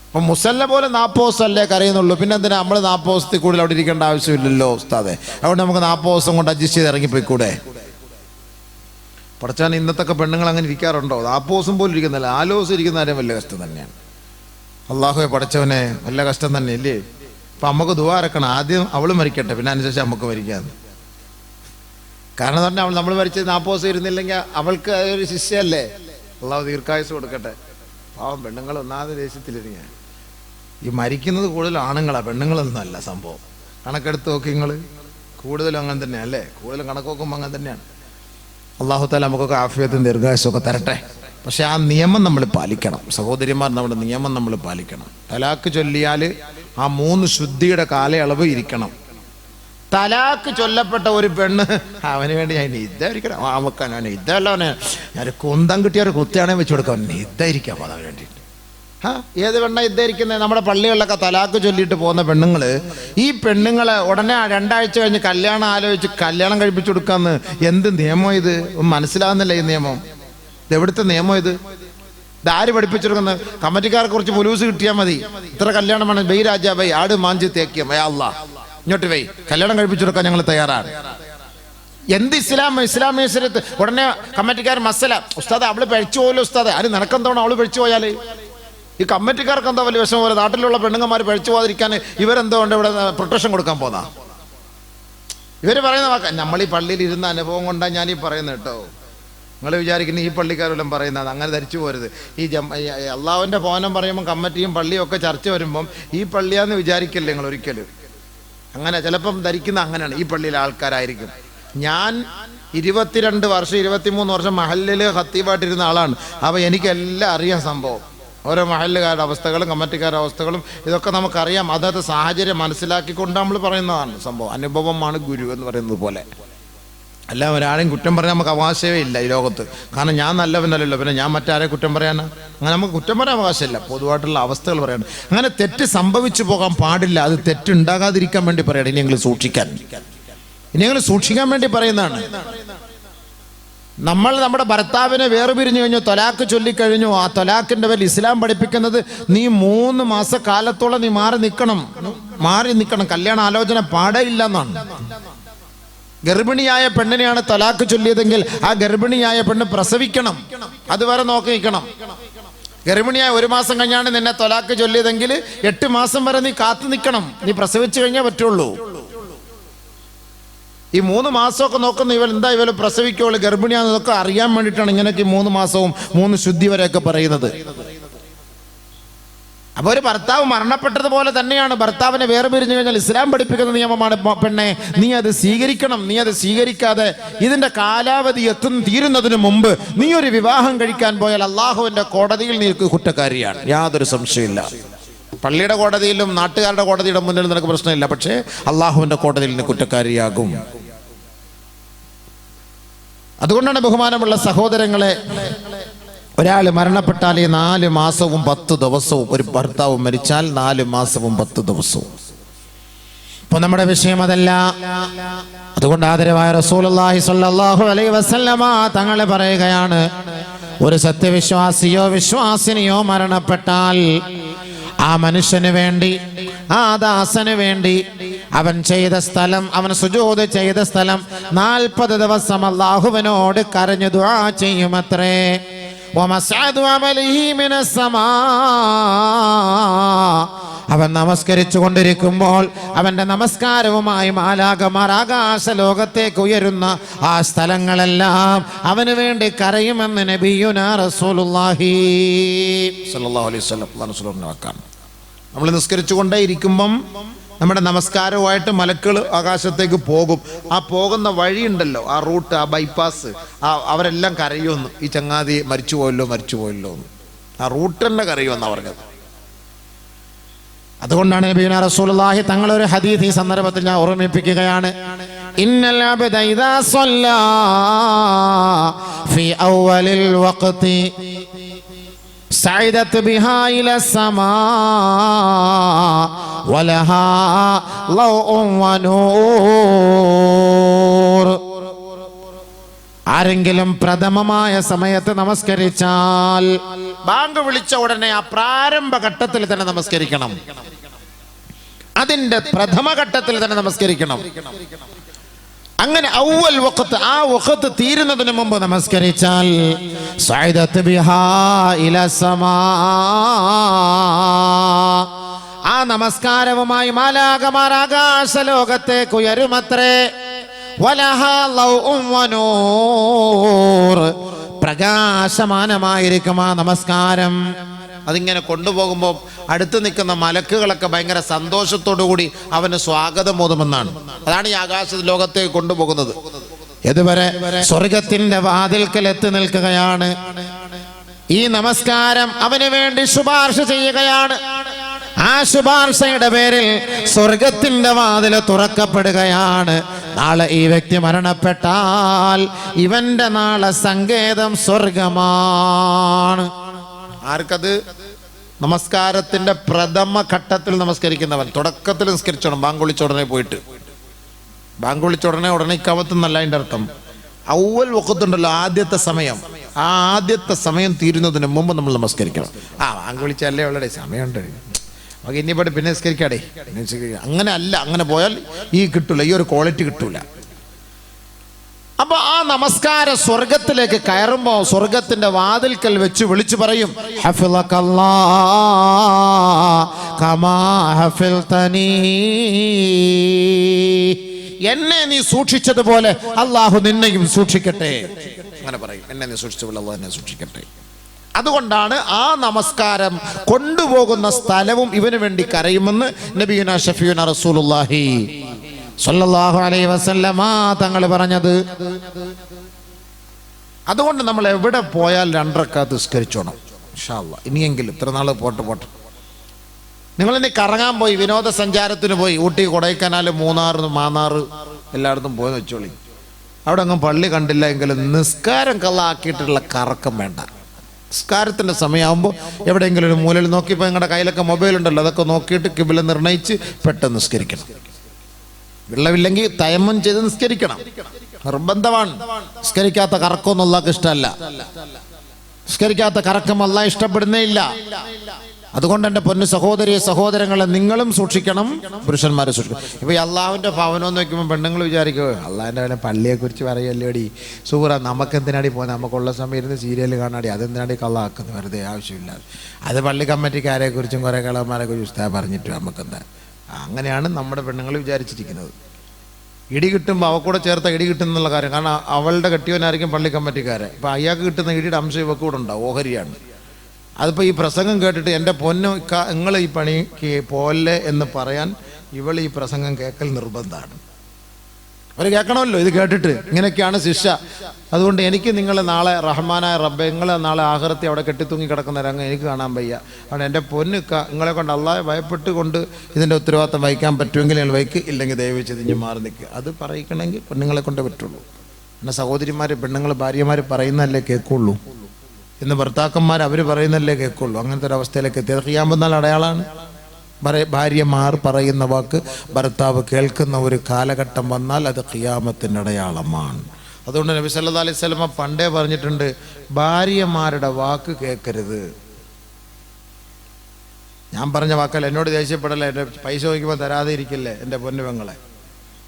അപ്പം മുസല്ല പോലെ 40 ദിവസമല്ലേ കറിയുന്നുള്ളൂ. പിന്നെ എന്തിനാ നമ്മൾ 40 ദിവസത്തിൽ കൂടുതൽ അവിടെ ഇരിക്കേണ്ട ആവശ്യമില്ലല്ലോ ഉസ്താദെ. അതുകൊണ്ട് നമുക്ക് 40 ദിവസം കൊണ്ട് അഡ്ജസ്റ്റ് ചെയ്ത് ഇറങ്ങിപ്പോയിക്കൂടെ? പഠിച്ചാൽ ഇന്നത്തൊക്കെ പെണ്ണുങ്ങൾ അങ്ങനെ ഇരിക്കാറുണ്ടോ? 40 ദിവസം പോലും ഇരിക്കുന്നില്ല. 4 ദിവസം ഇരിക്കുന്ന കാര്യം വലിയ കഷ്ടം തന്നെയാണ്. അള്ളാഹുവെ പഠിച്ചവനെ, വലിയ കഷ്ടം തന്നെ ഇല്ലേ? അപ്പം നമുക്ക് ദുആ ഇറക്കണം. ആദ്യം അവൾ മരിക്കട്ടെ, പിന്നെ അനുസരിച്ച് നമുക്ക് മരിക്കാമെന്ന്. കാരണം എന്ന് പറഞ്ഞാൽ നമ്മൾ മരിച്ചത് 40 ദിവസം ഇരുന്നില്ലെങ്കിൽ അവൾക്ക് ഒരു ശിക്ഷയല്ലേ. അള്ളാഹു ദീർഘായുസ് കൊടുക്കട്ടെ. പാവം പെണ്ണുങ്ങൾ ഒന്നാമത് ദേശത്തിലിരിക്കുക. ഈ മരിക്കുന്നത് കൂടുതൽ ആണുങ്ങളാണ്, പെണ്ണുങ്ങളൊന്നും അല്ല സംഭവം. കണക്കെടുത്ത് നോക്കി നിങ്ങൾ, കൂടുതലും അങ്ങനെ തന്നെയാണ് അല്ലേ? കൂടുതലും കണക്ക് നോക്കുമ്പോൾ അങ്ങനെ തന്നെയാണ്. അള്ളാഹു താല നമുക്കൊക്കെ ആഫിയത്തും ദീർഘായുസൊക്കെ തരട്ടെ. പക്ഷെ ആ നിയമം നമ്മൾ പാലിക്കണം സഹോദരിമാർ. നമ്മുടെ നിയമം നമ്മൾ പാലിക്കണം. തലാക്ക് ചൊല്ലിയാൽ ആ 3 ശുദ്ധിയുടെ കാലയളവ് ഇരിക്കണം. തലാക്ക് ചൊല്ലപ്പെട്ട ഒരു പെണ്ണ് അവന് വേണ്ടി ഞാൻ ഇതായിരിക്കണം, അവക്കാൻ അവന് ഇതല്ല, അവന് ഞാൻ കുന്തം കിട്ടിയ ഒരു കുത്തിയാണെങ്കിൽ വെച്ച് കൊടുക്കാം, അവന് ഇതായിരിക്കാം അവന് വേണ്ടിയിട്ട്. ഏത് പെണ്ണ ഇതായിരിക്കുന്നത്? നമ്മുടെ പള്ളികളിലൊക്കെ തലാക്ക് ചൊല്ലിയിട്ട് പോകുന്ന പെണ്ണുങ്ങൾ, ഈ പെണ്ണുങ്ങളെ ഉടനെ 2 ആഴ്ച കഴിഞ്ഞ് കല്യാണം ആലോചിച്ച് കല്യാണം കഴിപ്പിച്ചു കൊടുക്കാമെന്ന് എന്ത് നിയമം ഇത്? മനസ്സിലാകുന്നില്ല ഈ നിയമം. ഇത് എവിടുത്തെ നിയമം ഇത്? ഇതാര് പഠിപ്പിച്ചെടുക്കുന്നത്? കമ്മിറ്റിക്കാരെ കുറിച്ച് പുലൂസ് കിട്ടിയാൽ മതി. ഇത്ര കല്യാണം വേണം, ബൈ രാജാ ബൈ ആട് മാഞ്ചി തേക്കിയ ബൈ അല്ലാ ഇങ്ങോട്ട് വൈ കല്യാണം കഴിപ്പിച്ചെടുക്കാൻ ഞങ്ങൾ തയ്യാറാണ്. എന്ത് ഇസ്ലാമേശ്വരത്ത് ഉടനെ കമ്മിറ്റിക്കാർ മസല ഉസ്താദ് അവള് പഴിച്ചു പോലും ഉസ്താദ്. ആര് നിനക്കെന്തോണം അവള് പഴിച്ചു പോയാൽ? ഈ കമ്മിറ്റിക്കാർക്ക് എന്താ വലിയ വിഷമം പോലെ? നാട്ടിലുള്ള പെണ്ണുങ്ങന്മാർ പഴിച്ചു പോകാതിരിക്കാൻ ഇവരെന്തോ ഉണ്ട് ഇവിടെ പ്രൊട്ടക്ഷൻ കൊടുക്കാൻ പോന്നാ? ഇവർ പറയുന്ന വാക്ക നമ്മൾ ഈ പള്ളിയിൽ ഇരുന്ന അനുഭവം കൊണ്ടാണ് ഞാൻ ഈ പറയുന്നത് കേട്ടോ. നിങ്ങൾ വിചാരിക്കുന്ന ഈ പള്ളിക്കാരെല്ലാം പറയുന്നത് അങ്ങനെ ധരിച്ചു പോരുത്. ഈ അള്ളാഹുവിൻ്റെ ഭവനം പറയുമ്പോൾ കമ്മിറ്റിയും പള്ളിയും ഒക്കെ ചർച്ച വരുമ്പം ഈ പള്ളിയാന്ന് വിചാരിക്കല്ലേ നിങ്ങൾ ഒരിക്കലും. അങ്ങനെ ചിലപ്പം ധരിക്കുന്ന അങ്ങനെയാണ്, ഈ പള്ളിയിലെ ആൾക്കാരായിരിക്കും. ഞാൻ 22 വർഷം 23 വർഷം മഹല്ലിൽ ഖത്തീബായിട്ടിരുന്ന ആളാണ്. അപ്പോൾ എനിക്കെല്ലാം അറിയാം സംഭവം. ഓരോ മഹല്ലുകാരുടെ അവസ്ഥകളും കമ്മിറ്റിക്കാരുടെ അവസ്ഥകളും ഇതൊക്കെ നമുക്കറിയാം. അതത് സാഹചര്യം മനസ്സിലാക്കിക്കൊണ്ട് നമ്മൾ പറയുന്നതാണ് സംഭവം. അനുഭവമാണ് ഗുരു എന്ന് പറയുന്നത് പോലെ. അല്ല ഒരാളെയും കുറ്റം പറയാൻ നമുക്ക് അവകാശമേ ഇല്ല ഈ ലോകത്ത്. കാരണം ഞാൻ നല്ലവനല്ലല്ലോ, പിന്നെ ഞാൻ മറ്റാരെ കുറ്റം പറയാനാ? അങ്ങനെ നമുക്ക് കുറ്റം പറയാൻ അവകാശമില്ല. പൊതുവായിട്ടുള്ള അവസ്ഥകൾ പറയണം. അങ്ങനെ തെറ്റ് സംഭവിച്ചു പോകാൻ പാടില്ല. അത് തെറ്റുണ്ടാകാതിരിക്കാൻ വേണ്ടി പറയണം. ഇനിയെങ്കിലും സൂക്ഷിക്കാൻ വേണ്ടി പറയുന്നതാണ്. നമ്മൾ നമ്മുടെ ഭർത്താവിനെ വേർപിരിഞ്ഞു കഴിഞ്ഞു, തൊലാക്ക് ചൊല്ലിക്കഴിഞ്ഞു. ആ തൊലാക്കിന്റെ പേരിൽ ഇസ്ലാം പഠിപ്പിക്കുന്നത് നീ 3 മാസക്കാലത്തോളം നീ മാറി നിൽക്കണം. കല്യാണ ആലോചന പാടില്ല എന്നാണ്. ഗർഭിണിയായ പെണ്ണിനെയാണ് തലാക്ക് ചൊല്ലിയതെങ്കിൽ ആ ഗർഭിണിയായ പെണ്ണ് പ്രസവിക്കണം, അതുവരെ നോക്കി നിൽക്കണം. ഗർഭിണിയായ 1 മാസം കഴിഞ്ഞാണ് നിന്നെ തലാക്ക് ചൊല്ലിയതെങ്കിൽ 8 മാസം വരെ നീ കാത്തു നിൽക്കണം. നീ പ്രസവിച്ചു കഴിഞ്ഞാൽ പറ്റുള്ളൂ. ഈ 3 മാസമൊക്കെ നോക്കുന്ന ഇവര് പ്രസവിക്കുള്ളൂ, ഗർഭിണിയാണെന്നൊക്കെ അറിയാൻ വേണ്ടിയിട്ടാണ് ഇങ്ങനെയൊക്കെ 3 മാസവും 3 ശുദ്ധി വരെയൊക്കെ പറയുന്നത്. അപ്പോൾ ഒരു ഭർത്താവ് മരണപ്പെട്ടതുപോലെ തന്നെയാണ് ഭർത്താവിനെ വേർപിരിഞ്ഞു കഴിഞ്ഞാൽ ഇസ്ലാം പഠിപ്പിക്കുന്ന നിയമമാണ് പെണ്ണെ, നീ അത് സ്വീകരിക്കണം. നീ അത് സ്വീകരിക്കാതെ ഇതിന്റെ കാലാവധി തീരുന്നതിന് മുമ്പ് നീ ഒരു വിവാഹം കഴിക്കാൻ പോയാൽ അള്ളാഹുവിന്റെ കോടതിയിൽ നീ കുറ്റക്കാരിയാണ്, യാതൊരു സംശയമില്ല. പള്ളിയുടെ കോടതിയിലും നാട്ടുകാരുടെ കോടതിയുടെ മുന്നിൽ നിനക്ക് പ്രശ്നമില്ല, പക്ഷേ അള്ളാഹുവിന്റെ കോടതിയിൽ നീ കുറ്റക്കാരിയാകും. അതുകൊണ്ടാണ് ബഹുമാനമുള്ള സഹോദരങ്ങളെ, ഒരാൾ മരണപ്പെട്ടാൽ 4 മാസവും 10 ദിവസവും, ഒരു ഭർത്താവ് മരിച്ചാൽ 4 മാസവും 10 ദിവസവും. ഇപ്പൊ നമ്മുടെ വിഷയം അതല്ല. അതുകൊണ്ട് ആദരവായ റസൂലുള്ളാഹി സ്വല്ലല്ലാഹു അലൈഹി വസല്ലമ തങ്ങൾ പറയുകയാണ്, ഒരു സത്യവിശ്വാസിയോ വിശ്വാസിനിയോ മരണപ്പെട്ടാൽ ആ മനുഷ്യന് വേണ്ടി, ആ ദാസന് വേണ്ടി അവൻ ചെയ്ത സ്ഥലം, അവൻ സുജൂദ് ചെയ്ത സ്ഥലം 40 ദിവസം അല്ലാഹുവിനോട് കരഞ്ഞു ദുആ ചെയ്യുമത്രേ. ومسعد عمله من السماء അവൻ നമസ്കരിച്ചു കൊണ്ടിരിക്കുമ്പോൾ അവന്റെ നമസ്കാരവുമായി മാലാഖമാർ ആകാശ ലോകത്തേക്ക് ഉയരുന്ന ആ സ്ഥലങ്ങളെല്ലാം അവന് വേണ്ടി കരയുമെന്ന് നബിയുനാ റസൂലുള്ളാഹി സ്വല്ലല്ലാഹു അലൈഹി വസല്ലം വാക്കാണ്. നമ്മൾ നിസ്കരിച്ചു കൊണ്ടേ ഇരിക്കുമ്പം നമ്മുടെ നമസ്കാരവുമായിട്ട് മലക്കുകൾ ആകാശത്തേക്ക് പോകും. ആ പോകുന്ന വഴിയുണ്ടല്ലോ, ആ റൂട്ട്, ആ ബൈപ്പാസ്, അവരെല്ലാം കരയുമെന്ന്. ഈ ചങ്ങാതി മരിച്ചു പോയല്ലോ എന്ന് ആ റൂട്ട് തന്നെ കരയുമെന്ന് പറഞ്ഞത്. അതുകൊണ്ടാണ് നബിയുനാ റസൂലുള്ളാഹി തങ്ങളൊരു ഹദീസ് ഈ സന്ദർഭത്തിൽ ഞാൻ ഓർമ്മിപ്പിക്കുകയാണ്. ഇന്നൽ അബ്ദ ഇദാ സ്വല്ലാ ഫീ അവ്വലിൽ വഖ്തി സഅദത് ബിഹാ ഇല സമാ വലഹാ ലൗഉൻ വനൂർ. ആരെങ്കിലും പ്രഥമമായ സമയത്ത് നമസ്കരിച്ചാൽ ബാങ്ക് വിളിച്ച ഉടനെ ആ പ്രാരംഭ ഘട്ടത്തിൽ തന്നെ നമസ്കരിക്കണം. അതിന്റെ പ്രഥമ ഘട്ടത്തിൽ തന്നെ നമസ്കരിക്കണം. അങ്ങനെ അവ്വൽ വഖത്ത്, ആ വഖത്ത് തീരുന്നതിന് മുമ്പ് നമസ്കരിച്ചാൽ സഅദത് ബിഹാ ഇല സമാ, ആ നമസ്കാരവുമായി മാലാഖമാർ ആകാശ ലോകത്തേക്ക് ഉയരുമത്രേ. വലഹാ ലൗഉൻ വനൂർ, പ്രകാശമാനമായിരിക്കും ആ നമസ്കാരം. അതിങ്ങനെ കൊണ്ടുപോകുമ്പോൾ അടുത്ത് നിൽക്കുന്ന മലക്കുകളൊക്കെ ഭയങ്കര സന്തോഷത്തോടുകൂടി അവന് സ്വാഗതം ഓതുമെന്നാണ്. അതാണ് ഈ ആകാശ ലോകത്തേക്ക് കൊണ്ടുപോകുന്നത്. ഇതുവരെ സ്വർഗത്തിന്റെ വാതിൽക്കൽ എത്തി നിൽക്കുകയാണ്. ഈ നമസ്കാരം അവന് വേണ്ടി ശുപാർശ ചെയ്യുകയാണ്. ആ ശുപാർശയുടെ പേരിൽ സ്വർഗത്തിന്റെ വാതിൽ തുറക്കപ്പെടുകയാണ്. നാളെ ഈ വ്യക്തി മരണപ്പെട്ടാൽ ഇവന്റെ നാളെ സങ്കേതം സ്വർഗമാണ്. ആർക്കത്? നമസ്കാരത്തിന്റെ പ്രഥമ ഘട്ടത്തിൽ നമസ്കരിക്കുന്നവൻ. തുടക്കത്തിൽ നിസ്കരിച്ചോണം, ബാങ്ക് വിളിച്ച ഉടനെ പോയിട്ട്. ബാങ്ക് വിളിച്ച ഉടനെ ഇക്കാമത്തെന്നല്ല അതിൻ്റെ അർത്ഥം. അവ്വൽ വഖത്തുണ്ടല്ലോ, ആദ്യത്തെ സമയം, ആ ആദ്യത്തെ സമയം തീരുന്നതിന് മുമ്പ് നമ്മൾ നമസ്കരിക്കണം. ബാങ്ക് വിളിച്ചല്ലേ ഉള്ളടേ, സമയമുണ്ട്, നമുക്ക് ഇനിയിപ്പോട്ട് പിന്നെ നിസ്കരിക്കാടേ. അങ്ങനെ അല്ല, അങ്ങനെ പോയാൽ ഈ കിട്ടൂല, ഈ ഒരു ക്വാളിറ്റി കിട്ടൂല. അപ്പൊ ആ നമസ്കാരം സ്വർഗത്തിലേക്ക് കയറുമ്പോ സ്വർഗത്തിന്റെ വാതിൽക്കൽ വെച്ച് വിളിച്ചു പറയും, ഹഫിളകല്ലാഹ് കമാ ഹഫിൾതനീ, എന്നെ നീ സൂക്ഷിച്ചതുപോലെ അള്ളാഹു നിന്നെയും സൂക്ഷിക്കട്ടെ. അങ്ങനെ പറയും, എന്നെ നീ സൂക്ഷിച്ചതുപോലെ അള്ളാഹു എന്നെ സൂക്ഷിക്കട്ടെ. അതുകൊണ്ടാണ് ആ നമസ്കാരം കൊണ്ടുപോകുന്ന സ്ഥലവും ഇവന് വേണ്ടി കരയുമെന്ന് നബിയുനാ ഷഫീഉനാ റസൂലുള്ളാഹി സ്വല്ലല്ലാഹു അലൈഹി വസല്ലമ തങ്ങൾ പറഞ്ഞത്. അതുകൊണ്ട് നമ്മൾ എവിടെ പോയാൽ 2 റക്അത്ത് നിസ്കരിച്ചോണം ഇൻഷാ അല്ലാഹ്. ഇനിയെങ്കിലും ഇത്ര നാൾ പോട്ടെ. നിങ്ങളിനി കറങ്ങാൻ പോയി, വിനോദസഞ്ചാരത്തിന് പോയി, ഊട്ടി, കൊടൈക്കനാൽ, മൂന്നാർ, മാന്നാർ എല്ലായിടത്തും പോയെന്ന് വെച്ചോളി. അവിടെ അങ്ങ് പള്ളി കണ്ടില്ല എങ്കിലും നിസ്കാരം കള്ളാക്കിയിട്ടുള്ള കറക്കം വേണ്ട. നിസ്കാരത്തിൻ്റെ സമയമാകുമ്പോൾ എവിടെയെങ്കിലും ഒരു മൂലയിൽ നോക്കി, ഇപ്പോൾ നിങ്ങളുടെ കയ്യിലൊക്കെ മൊബൈൽ ഉണ്ടല്ലോ, അതൊക്കെ നോക്കിയിട്ട് കിബില നിർണയിച്ച് പെട്ടെന്ന് നിസ്കരിക്കണം. വെള്ളമില്ലെങ്കിൽ തയമ്മം ചെയ്ത് നിസ്കരിക്കണം, നിർബന്ധമാണ്. നിസ്കരിക്കാത്ത കറക്കമൊന്നും അല്ലാഹ്ക്ക് ഇഷ്ടമല്ല. നിസ്കരിക്കാത്ത കറക്കം അല്ലാഹ് ഇഷ്ടപ്പെടുന്നേ ഇല്ല. അതുകൊണ്ട് എൻ്റെ പൊന്നു സഹോദരങ്ങളെ, നിങ്ങളും സൂക്ഷിക്കണം, പുരുഷന്മാരെ സൂക്ഷിക്കണം. ഇപ്പോൾ ഈ അള്ളാഹുവിൻ്റെ ഭവനം എന്ന് വയ്ക്കുമ്പോൾ പെണ്ണുങ്ങൾ വിചാരിക്കുക, അള്ളാഹിൻ്റെ വല്ല പള്ളിയെക്കുറിച്ച് പറയല്ലേടി സൂറ, നമുക്കെന്തിനാടി പോകുന്നത്, നമുക്കുള്ള സമയം ഇരുന്ന് സീരിയൽ കാണാടി, അതെന്തിനാടി കള്ളാക്കുന്നത്, വെറുതെ ആവശ്യമില്ല. അത് പള്ളി കമ്മിറ്റിക്കാരെക്കുറിച്ചും കുറേ കളവന്മാരെ കുറിച്ച് ഉസ്താദ് പറഞ്ഞിട്ട് നമുക്കെന്താ. അങ്ങനെയാണ് നമ്മുടെ പെണ്ണുങ്ങൾ വിചാരിച്ചിരിക്കുന്നത്. ഇടി കിട്ടുമ്പോൾ അവക്കൂടെ ചേർത്ത ഇടി കിട്ടുന്നുള്ള കാര്യം. കാരണം അവളുടെ കെട്ടിയവനായിരിക്കും പള്ളി കമ്മിറ്റിക്കാരെ. ഇപ്പോൾ അയാൾക്ക് കിട്ടുന്ന ഇടിയുടെ അംശം ഇവക്ക് കൂടെ ഉണ്ടാവും, ഓഹരിയാണ്. അതിപ്പോൾ ഈ പ്രസംഗം കേട്ടിട്ട് എൻ്റെ പൊന്നു നിങ്ങൾ ഈ പണിക്ക് പോലെ എന്ന് പറയാൻ ഇവൾ ഈ പ്രസംഗം കേൾക്കൽ നിർബന്ധമാണ്. അവർ കേൾക്കണമല്ലോ ഇത് കേട്ടിട്ട്, ഇങ്ങനെയൊക്കെയാണ് ശിക്ഷ. അതുകൊണ്ട് എനിക്ക് നിങ്ങൾ നാളെ റഹ്മാനായ റബ്ബെ, നിങ്ങൾ നാളെ ആഖിറത്തിൽ അവിടെ കെട്ടിത്തൂങ്ങി കിടക്കുന്ന രംഗം എനിക്ക് കാണാൻ വയ്യ. അതുകൊണ്ട് എൻ്റെ പൊന്നു നിങ്ങളെ കൊണ്ട് അള്ളാഹെ ഭയപ്പെട്ടുകൊണ്ട് ഇതിൻ്റെ ഉത്തരവാദിത്തം വഹിക്കാൻ പറ്റുമെങ്കിൽ നിങ്ങൾ വഹിക്ക്, ഇല്ലെങ്കിൽ ദയവ് ചെയ്ത് ഇഞ്ഞ് മാറി നിൽക്കുക. അത് പറയിക്കണമെങ്കിൽ പെണ്ണുങ്ങളെ കൊണ്ടേ പറ്റുള്ളൂ. പിന്നെ സഹോദരിമാർ, പെണ്ണുങ്ങൾ, ഭാര്യമാർ പറയുന്നതല്ലേ കേൾക്കുള്ളൂ എന്ന് ഭർത്താക്കന്മാർ അവർ പറയുന്നതല്ലേ കേൾക്കുള്ളൂ. അങ്ങനത്തെ ഒരു അവസ്ഥയിലേക്ക് എത്തിയത് ഖിയാമത്ത് നാൾ അടയാളാണ്. ഭാര്യമാർ പറയുന്ന വാക്ക് ഭർത്താവ് കേൾക്കുന്ന ഒരു കാലഘട്ടം വന്നാൽ അത് ഖിയാമത്തിൻ്റെ അടയാളമാണ്. അതുകൊണ്ട് നബി സല്ലല്ലാഹു അലൈഹി വസല്ലം പണ്ടേ പറഞ്ഞിട്ടുണ്ട്, ഭാര്യമാരുടെ വാക്ക് കേൾക്കരുത്. ഞാൻ പറഞ്ഞ വാക്കല്ല, എന്നോട് ദേഷ്യപ്പെടല്ലേ, എൻ്റെ പൈസ ചോദിക്കുമ്പോൾ തരാതെ ഇരിക്കില്ലേ എൻ്റെ പൊന്നു പെങ്ങളെ.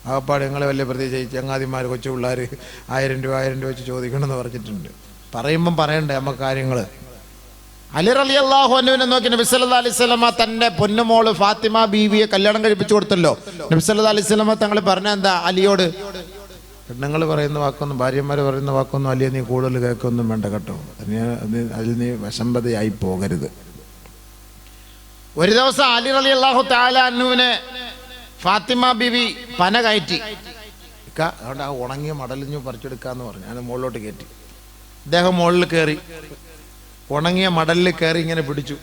ആകപ്പാട് ഞങ്ങളെ വലിയ പ്രതീക്ഷിച്ച് ചങ്ങാതിമാർ, കൊച്ചു പിള്ളേർ 1000 രൂപ വെച്ച് ചോദിക്കണമെന്ന് പറഞ്ഞിട്ടുണ്ട്. പറയുമ്പം പറയണ്ടേ നമുക്ക് കാര്യങ്ങൾ. അലി റളിയല്ലാഹു അൻഹുവിനെ നോക്കി നബി സല്ലല്ലാഹു അലൈഹി വസല്ലമ തൻ്റെ പൊന്നുമോള് ഫാത്തിമ ബീവിയെ കല്യാണം കഴിപ്പിച്ചു കൊടുത്തല്ലോ. നബി സല്ലല്ലാഹു അലൈഹി വസല്ലമ തങ്ങൾ പറഞ്ഞ എന്താ അലിയോട്, പെണ്ണുങ്ങൾ പറയുന്ന വാക്കൊന്നും ഭാര്യമാർ പറയുന്ന വാക്കൊന്നും അലിയെ നീ കൂടുതൽ കേൾക്കൊന്നും വേണ്ട കേട്ടോ, അതിൽ നീ വശംബതയായി പോകരുത്. ഒരു ദിവസം അലി റളിയല്ലാഹു തആല അൻഹുവിനെ ഫാത്തിമ ബീവി പന കയറ്റി, അതുകൊണ്ട് ആ ഉണങ്ങിയ മടലിഞ്ഞു പറിച്ചെടുക്കാന്ന് പറഞ്ഞു. ഞാൻ മുകളിലോട്ട് കയറ്റി. അദ്ദേഹം മുകളിൽ കയറി ഉണങ്ങിയ മടലിൽ കയറി ഇങ്ങനെ പിടിച്ചു.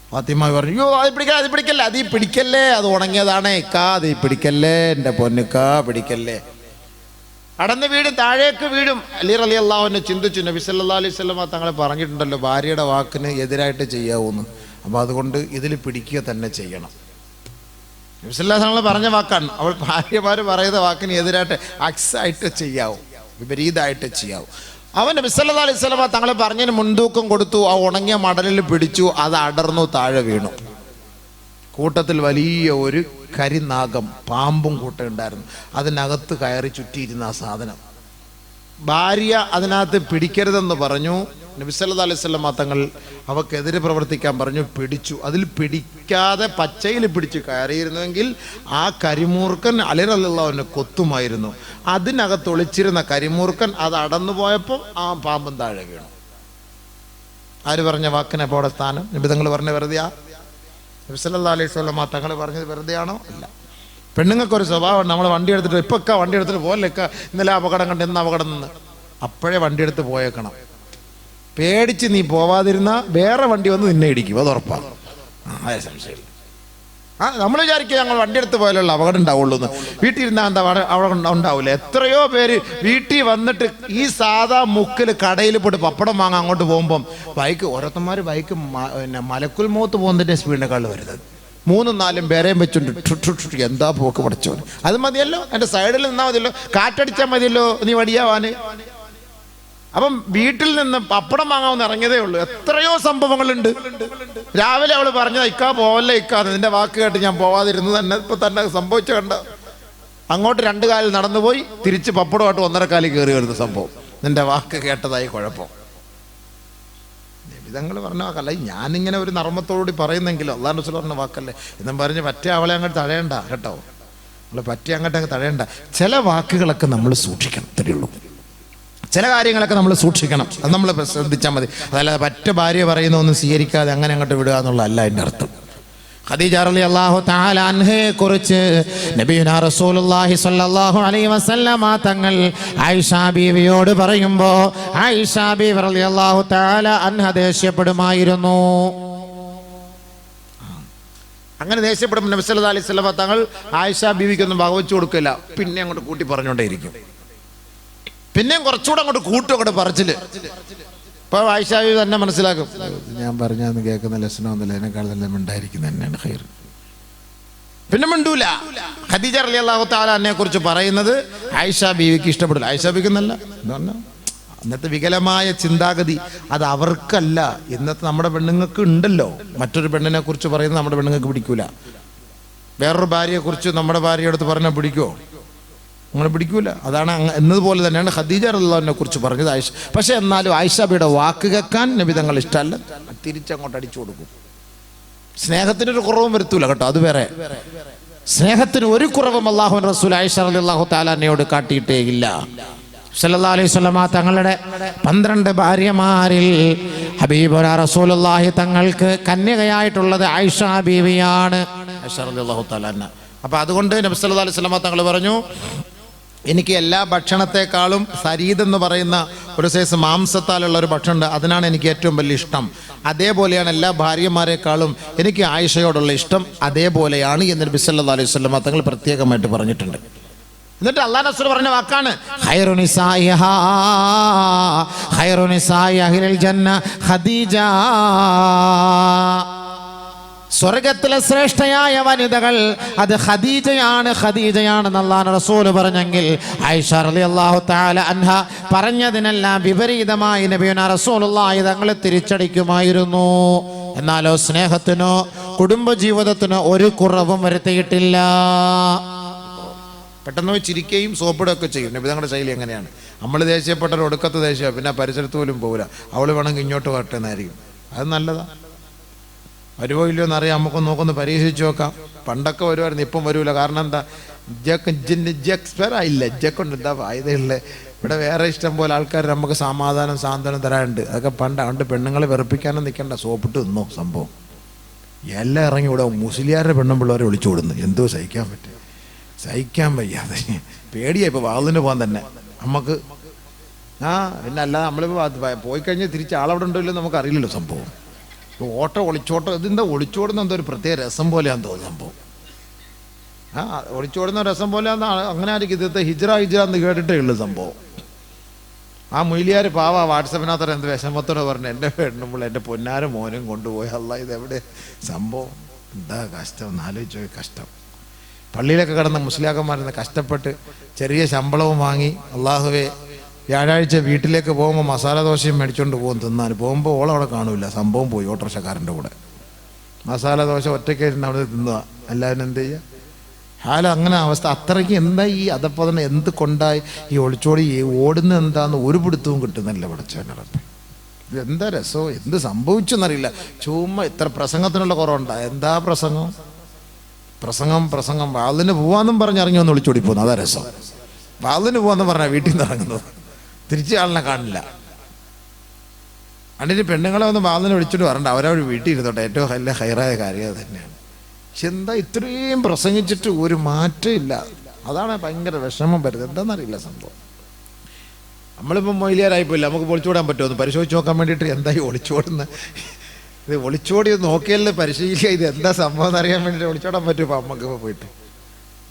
ഫാത്തിമ പറഞ്ഞു, അയ്യോ അത് പിടിക്കല്ലേ, അത് പിടിക്കല്ലേ, അത് ഈ പിടിക്കല്ലേ, അത് ഉണങ്ങിയതാണേ ഇക്കാ, അത് ഈ പിടിക്കല്ലേ, എൻ്റെ പൊന്നുക്കാ പിടിക്കല്ലേ. അടന്ന് വീടും, താഴേക്ക് വീടും. അലി റളിയല്ലാഹു അൻഹു ചിന്തിച്ചു, നബി സല്ലല്ലാഹു അലൈഹി വസല്ലമ തങ്ങളെ പറഞ്ഞിട്ടുണ്ടല്ലോ ഭാര്യയുടെ വാക്കിന് എതിരായിട്ട് ചെയ്യാവൂന്ന്, അപ്പോൾ അതുകൊണ്ട് ഇതിൽ പിടിക്കുക തന്നെ ചെയ്യണം. നബി സല്ലല്ലാഹു അലൈഹി വസല്ലം പറഞ്ഞ വാക്കാണ്. അവൾ ഭാര്യമാർ പറയുന്ന വാക്കിന് എതിരായിട്ട് അക്സായിട്ട് ചെയ്യാവൂ, വിപരീതമായിട്ട് ചെയ്യാവൂ. അവൻ നബി സല്ലല്ലാഹു അലൈഹി വസല്ലം തങ്ങൾ പറഞ്ഞതിന് മുൻതൂക്കം കൊടുത്തു. ആ ഉണങ്ങിയ മടലിൽ പിടിച്ചു, അത് അടർന്നു താഴെ വീണു. കൂട്ടത്തിൽ വലിയ ഒരു കരിനാഗം, പാമ്പും കൂട്ടം ഉണ്ടായിരുന്നു. അതിനകത്ത് കയറി ചുറ്റിയിരുന്ന ആ സാധനം. ഭാര്യ അതിനകത്ത് പിടിക്കരുതെന്ന് പറഞ്ഞു. നബി സല്ലല്ലാഹു അലൈഹി വസല്ലം തങ്ങൾ അവക്കെതിരെ പ്രവർത്തിക്കാൻ പറഞ്ഞു. പിടിച്ചു. അതിൽ പിടിക്കാതെ പച്ചയിൽ പിടിച്ച് കയറിയിരുന്നുവെങ്കിൽ ആ കരിമൂർക്കൻ അലി റളിയല്ലാഹു അൻഹു കൊത്തുമായിരുന്നു. അതിനകത്ത് ഒളിച്ചിരുന്ന കരിമൂർക്കൻ അത് അടന്നു പോയപ്പോൾ ആ പാമ്പും താഴെ വീണു. ആര് പറഞ്ഞ വാക്കിനെ പോടെ സ്ഥാനം? നബി തങ്ങൾ പറഞ്ഞ വെറുതെയാ? നബി സല്ലല്ലാഹു അലൈഹി വസല്ലം തങ്ങൾ പറഞ്ഞത് വെറുതെയാണോ? അല്ല. പെണ്ണുങ്ങൾക്കൊരു സ്വഭാവം, നമ്മൾ വണ്ടി എടുത്തിട്ട് ഇപ്പൊക്കെ വണ്ടി എടുത്തിട്ട് പോലൊക്ക ഇന്നലെ അപകടം കണ്ട് ഇന്ന് അപകടം നിന്ന് അപ്പോഴേ വണ്ടി എടുത്ത് പോയേക്കണം. പേടിച്ച് നീ പോവാതിരുന്ന വേറെ വണ്ടി വന്ന് നിന്നെ ഇടിക്കും, അത് ഉറപ്പാണ്. അതെ, സംശയമില്ല. നമ്മൾ വിചാരിക്കുക ഞങ്ങൾ വണ്ടി എടുത്ത് പോയാലുള്ള അപകടം ഉണ്ടാവുള്ളൂ എന്ന്. വീട്ടിൽ ഇരുന്നാൽ എന്താ അവിടെ ഉണ്ടാവില്ല. എത്രയോ പേര് വീട്ടിൽ വന്നിട്ട് ഈ സാധാ മുക്കിൽ കടയിൽ പോയിട്ട് പപ്പടം വാങ്ങാൻ അങ്ങോട്ട് പോകുമ്പം ബൈക്ക്, ഓരോരുത്തന്മാർ ബൈക്ക് പിന്നെ മലക്കുൽ മൗത്ത് പോകുന്നതിൻ്റെ സ്പീഡിനേക്കാൾ വരുന്നത് 3-4 പേരെയും വെച്ചുണ്ട്. എന്താ പോക്ക് പഠിച്ചോന്. അത് മതിയല്ലോ, എൻ്റെ സൈഡിൽ നിന്നാൽ മതിയല്ലോ, കാറ്റടിച്ചാൽ മതിയല്ലോ നീ വടിയാവാന്. അപ്പം വീട്ടിൽ നിന്ന് പപ്പടം വാങ്ങാമെന്ന് ഇറങ്ങിയതേ ഉള്ളൂ. എത്രയോ സംഭവങ്ങളുണ്ട്. രാവിലെ അവൾ പറഞ്ഞത് ഇക്കാ പോവല്ലേ ഇക്കാ, നിന്റെ വാക്ക് കേട്ട് ഞാൻ പോവാതിരുന്നു തന്നെ ഇപ്പൊ തന്നെ സംഭവിച്ച കണ്ട. അങ്ങോട്ട് 2 കാലിൽ നടന്നുപോയി, തിരിച്ച് പപ്പടമായിട്ട് 1.5 കാലിൽ കയറി വരുന്ന സംഭവം. നിന്റെ വാക്ക് കേട്ടതായി കുഴപ്പം. നിബിതങ്ങൾ പറഞ്ഞ വാക്കല്ല, ഞാനിങ്ങനെ ഒരു നർമ്മത്തോടുകൂടി പറയുന്നെങ്കിലും അള്ളാഹു റസൂൽ പറഞ്ഞ വാക്കല്ലേ എന്നും പറഞ്ഞ് പറ്റേ അവളെ അങ്ങോട്ട് തടയണ്ട കേട്ടോ. നമ്മൾ പറ്റി അങ്ങോട്ട് തടയണ്ട. ചില വാക്കുകളൊക്കെ നമ്മൾ സൂക്ഷിക്കണം, ഇത്രയുള്ളൂ. ചില കാര്യങ്ങളൊക്കെ നമ്മൾ സൂക്ഷിക്കണം, അത് നമ്മൾ ശ്രദ്ധിച്ചാൽ മതി. അതല്ലാതെ പറ്റ ഭാര്യ പറയുന്ന ഒന്നും സ്വീകരിക്കാതെ അങ്ങനെ അങ്ങോട്ട് വിടുക എന്നുള്ളതല്ല അതിൻ്റെ അർത്ഥം. ഖദീജ റളിയല്ലാഹു തആല അൻഹയെ കുറിച്ച് നബിയുനാ റസൂലുള്ളാഹി സ്വല്ലല്ലാഹു അലൈഹി വസല്ലമ തങ്ങൾ ആയിഷ ബീവിയോട് പറയുമ്പോൾ ആയിഷ ബീവി റളിയല്ലാഹു തആല അൻഹ ദേഷ്യപ്പെടുമായിരുന്നു. അങ്ങനെ ദേഷ്യപ്പെടുമ്പോൾ നബി സല്ലല്ലാഹു അലൈഹി വസല്ലമ തങ്ങൾ ആയിഷ ബീവിക്കൊന്നും വകവെച്ചു കൊടുക്കില്ല. പിന്നെ അങ്ങോട്ട് കൂട്ടി പറഞ്ഞുകൊണ്ടേയിരിക്കും. പിന്നെയും കുറച്ചുകൂടെ അങ്ങോട്ട് കൂട്ടും, അങ്ങോട്ട് പറച്ചില്. ഇപ്പൊ ആയിഷ ബീവി തന്നെ മനസ്സിലാക്കും, ഞാൻ പറഞ്ഞാന്ന് കേൾക്കുന്ന ലക്ഷണമൊന്നുമില്ല, അതിനേക്കാൾ നല്ല മിണ്ടായിരിക്കുന്നത് തന്നെയാണ് ഖൈർ. പിന്നെ മിണ്ടൂല. ഖദീജ റളിയല്ലാഹു തആല അന്നയെ കുറിച്ച് പറയുന്നത് ആയിഷ ബീവിക്ക് ഇഷ്ടപ്പെടില്ല. ആയിഷ ബീവിക്ക് എന്നല്ല, അന്നത്തെ വികലമായ ചിന്താഗതി അത് അവർക്കല്ല. ഇന്നത്തെ നമ്മുടെ പെണ്ണുങ്ങൾക്ക് ഉണ്ടല്ലോ. മറ്റൊരു പെണ്ണിനെ കുറിച്ച് പറയുന്നത് നമ്മുടെ പെണ്ണുങ്ങൾക്ക് പിടിക്കൂല. വേറൊരു ഭാര്യയെ കുറിച്ച് നമ്മുടെ ഭാര്യയുടെ അടുത്ത് പറഞ്ഞാൽ പിടിക്കുമോ? അങ്ങനെ പിടിക്കൂല. അതാണ് എന്നതുപോലെ തന്നെയാണ് ഖദീജ റളിയല്ലാഹു അൻഹയെ കുറിച്ച് പറഞ്ഞത് ആയിഷ. പക്ഷെ എന്നാലും ആയിഷ ബിയുടെ വാക്ക് കേൾക്കാൻ നബി തങ്ങൾ ഇഷ്ടമല്ല, തിരിച്ചങ്ങോട്ട് അടിച്ചു കൊടുക്കും. സ്നേഹത്തിനൊരു കുറവും വരുത്തൂല കേട്ടോ, അത് വേറെ. സ്നേഹത്തിന് ഒരു കുറവും അല്ലാഹുവിൻ്റെ റസൂൽ ആയിഷ റളിയല്ലാഹു തആല അൻഹയോട് കാട്ടിയിട്ടേ ഇല്ല. സല്ലല്ലാഹു അലൈഹി വസല്ലമ തങ്ങളുടെ 12 ഭാര്യമാരിൽ ഹബീബുനാ റസൂലുള്ളാഹി തങ്ങൾക്ക് കന്യകയായിട്ടുള്ളത് ആയിഷ ബീവിയാണ്, ആയിഷ റളിയല്ലാഹു തആല അൻഹ. അപ്പോൾ അതുകൊണ്ട് നബി സല്ലല്ലാഹു അലൈഹി വസല്ലമ തങ്ങൾ പറഞ്ഞു, എനിക്ക് എല്ലാ ഭക്ഷണത്തെക്കാളും സരീദ് എന്ന് പറയുന്ന ഒരു സൈസ് മാംസത്താലുള്ള ഒരു ഭക്ഷണമുണ്ട്, അതിനാണ് എനിക്ക് ഏറ്റവും വലിയ ഇഷ്ടം. അതേപോലെയാണ് എല്ലാ ഭാര്യമാരെക്കാളും എനിക്ക് ആയിഷയോടുള്ള ഇഷ്ടം അതേപോലെയാണ് എന്ന് നബി സല്ലല്ലാഹു അലൈഹി വസല്ലം തങ്ങൾ പ്രത്യേകമായിട്ട് പറഞ്ഞിട്ടുണ്ട്. എന്നിട്ട് അല്ലാഹു റസൂൽ പറഞ്ഞ വാക്കാണ് ഖൈറു നിസാഇ അഹ്ലിൽ ജന്ന ഖദീജ. സ്വർഗത്തിലെ ശ്രേഷ്ഠയായ വനിതകൾ അത് ഖദീജയാണെന്ന് അല്ലാഹു റസൂൽ പറഞ്ഞെങ്കിൽ ആയിഷ റളിയല്ലാഹു തആല അൻഹ പറഞ്ഞതിനെല്ലാം വിപരീതമായി നബിയുനാ റസൂലുള്ളാഹി തങ്ങൾ തിരിച്ചടിക്കുമായിരുന്നു. എന്നാലോ സ്നേഹത്തിനോ കുടുംബജീവിതത്തിനോ ഒരു കുറവും വരുത്തിയിട്ടില്ല. പെട്ടെന്ന് ചിരിക്കുകയും സോപ്പിടുകയൊക്കെ ചെയ്യും. നബി തങ്ങളുടെ ശൈലി എങ്ങനെയാണ്? നമ്മൾ ദേഷ്യപ്പെട്ടൊരു ഒടുക്കത്തെ ദേഷ്യം, പിന്നെ പരിസരത്ത് പോലും പോകില്ല. അവൾ വേണമെങ്കിൽ ഇങ്ങോട്ട് വരട്ടെ എന്നായിരിക്കും. അത് നല്ലതാണ്. വരുമോ ഇല്ലയോ എന്നറിയാം, നമുക്കൊന്ന് നോക്കൊന്ന് പരീക്ഷിച്ച് നോക്കാം. പണ്ടൊക്കെ വരുമായിരുന്നു, ഇപ്പം വരൂല. കാരണം എന്താ, ഇല്ല ഇജ്ജക്കൊണ്ട് എന്താ ഫായതയുള്ള. ഇവിടെ വേറെ ഇഷ്ടം പോലെ ആൾക്കാർ നമുക്ക് സമാധാനം സാന്ത്വനം തരാനുണ്ട്. അതൊക്കെ പണ്ട് പെണ്ണുങ്ങളെ വെറുപ്പിക്കാനും നിൽക്കണ്ട, സോപ്പിട്ട് നിന്നോ സംഭവം. എല്ലാം ഇറങ്ങി ഇവിടെ മുസ്ലിയാരുടെ പെണ്ണും പിള്ളേരെ വിളിച്ചു കൊടുന്നു. എന്തോ സഹിക്കാൻ പറ്റും, സഹിക്കാൻ വയ്യാതെ പേടിയായി. ഇപ്പോൾ വാതിന് പോകാൻ തന്നെ നമുക്ക്. പിന്നെ അല്ലാതെ നമ്മളിപ്പോൾ പോയി കഴിഞ്ഞാൽ തിരിച്ച് ആളവിടെ ഉണ്ടോ ഇല്ലോ നമുക്ക് അറിയില്ലല്ലോ സംഭവം. ഇപ്പോൾ ഒളിച്ചോട്ടം ഇതെന്താ ഒളിച്ചോടുന്ന എന്തോ ഒരു പ്രത്യേക രസം പോലെയാന്ന് തോന്നുന്നു സംഭവം. ഒളിച്ചോടുന്ന രസം പോലെയാന്ന് അങ്ങനെ ആയിരിക്കും. ഇന്നത്തെ ഹിജ്റ എന്ന് കേട്ടിട്ടേ ഉള്ളൂ സംഭവം. ആ മൊയ്ലിയാർ പാവ വാട്സപ്പിനകത്ത് എന്ത് വിഷമത്തോടെ പറഞ്ഞു, എൻ്റെ പെണ്ണുമ്പോൾ എൻ്റെ പൊന്നാരും മോനും കൊണ്ടുപോയി. അല്ല ഇതെവിടെ സംഭവം, എന്താ കഷ്ടം ഒന്ന് ആലോചിച്ചോ. കഷ്ടം. പള്ളിയിലൊക്കെ കിടന്ന മുസ്ലിയാക്കന്മാരുന്ന് കഷ്ടപ്പെട്ട് ചെറിയ ശമ്പളവും വാങ്ങി, അള്ളാഹുവേ വ്യാഴാഴ്ച വീട്ടിലേക്ക് പോകുമ്പോൾ മസാല ദോശയും മേടിച്ചുകൊണ്ട് പോകും തിന്നാൻ. പോകുമ്പോൾ ഓളവിടെ കാണൂല, സംഭവം പോയി ഓട്ടോറിക്ഷക്കാരൻ്റെ കൂടെ. മസാല ദോശ ഒറ്റയ്ക്കായിരുന്നു അവിടെ തിന്നുക. എല്ലാവരും എന്ത് ചെയ്യുക ഹാല അങ്ങനെ അവസ്ഥ. അത്രയ്ക്ക് എന്താ ഈ അതപ്പോൾ തന്നെ എന്ത് കൊണ്ടായി ഈ ഒളിച്ചോടി ഓടുന്ന എന്താന്ന് ഒരു പിടുത്തവും കിട്ടുന്നില്ല പഠിച്ചവനറപ്പ്. ഇതെന്താ രസമോ, എന്ത് സംഭവിച്ചെന്നറിയില്ല. ചുമ്മാ ഇത്ര പ്രസംഗത്തിനുള്ള കുറവുണ്ടാ. എന്താ പ്രസംഗം വാതിന് പോവാന്നും പറഞ്ഞ് ഇറങ്ങി വന്ന് ഒളിച്ചോടി പോകുന്നു. അതാ രസം. വാതിന് പോവാന്ന് പറഞ്ഞാൽ വീട്ടിൽ നിന്ന് ഇറങ്ങുന്നത്, തിരിച്ച് ആളിനെ കാണില്ല. അതിന് പെണ്ണുങ്ങളെ ഒന്ന് വാതിനെ വിളിച്ചിട്ട് വരണ്ട, അവരവർ വീട്ടിൽ ഇരുന്നോട്ടെ. ഏറ്റവും നല്ല ഹൈറായ കാര്യം അത് തന്നെയാണ്. പക്ഷെ എന്താ ഇത്രയും പ്രസംഗിച്ചിട്ട് ഒരു മാറ്റമില്ല. അതാണ് ഭയങ്കര വിഷമം വരുന്നത്. എന്താണെന്നറിയില്ല സംഭവം. നമ്മളിപ്പം മൊയിലിയാരായിപ്പോയില്ല, നമുക്ക് ഒളിച്ചോടാൻ പറ്റുമോ എന്ന് പരിശോധിച്ച് നോക്കാൻ വേണ്ടിയിട്ട് എന്തായി ഒളിച്ചോടുന്ന. ഇത് ഒളിച്ചോടി നോക്കിയാൽ പരിശീലിക്കുക. ഇത് എന്താ സംഭവം എന്നറിയാൻ വേണ്ടിയിട്ട് ഒളിച്ചോടാൻ പറ്റും. ഇപ്പം അമ്മക്ക് പോയിട്ട്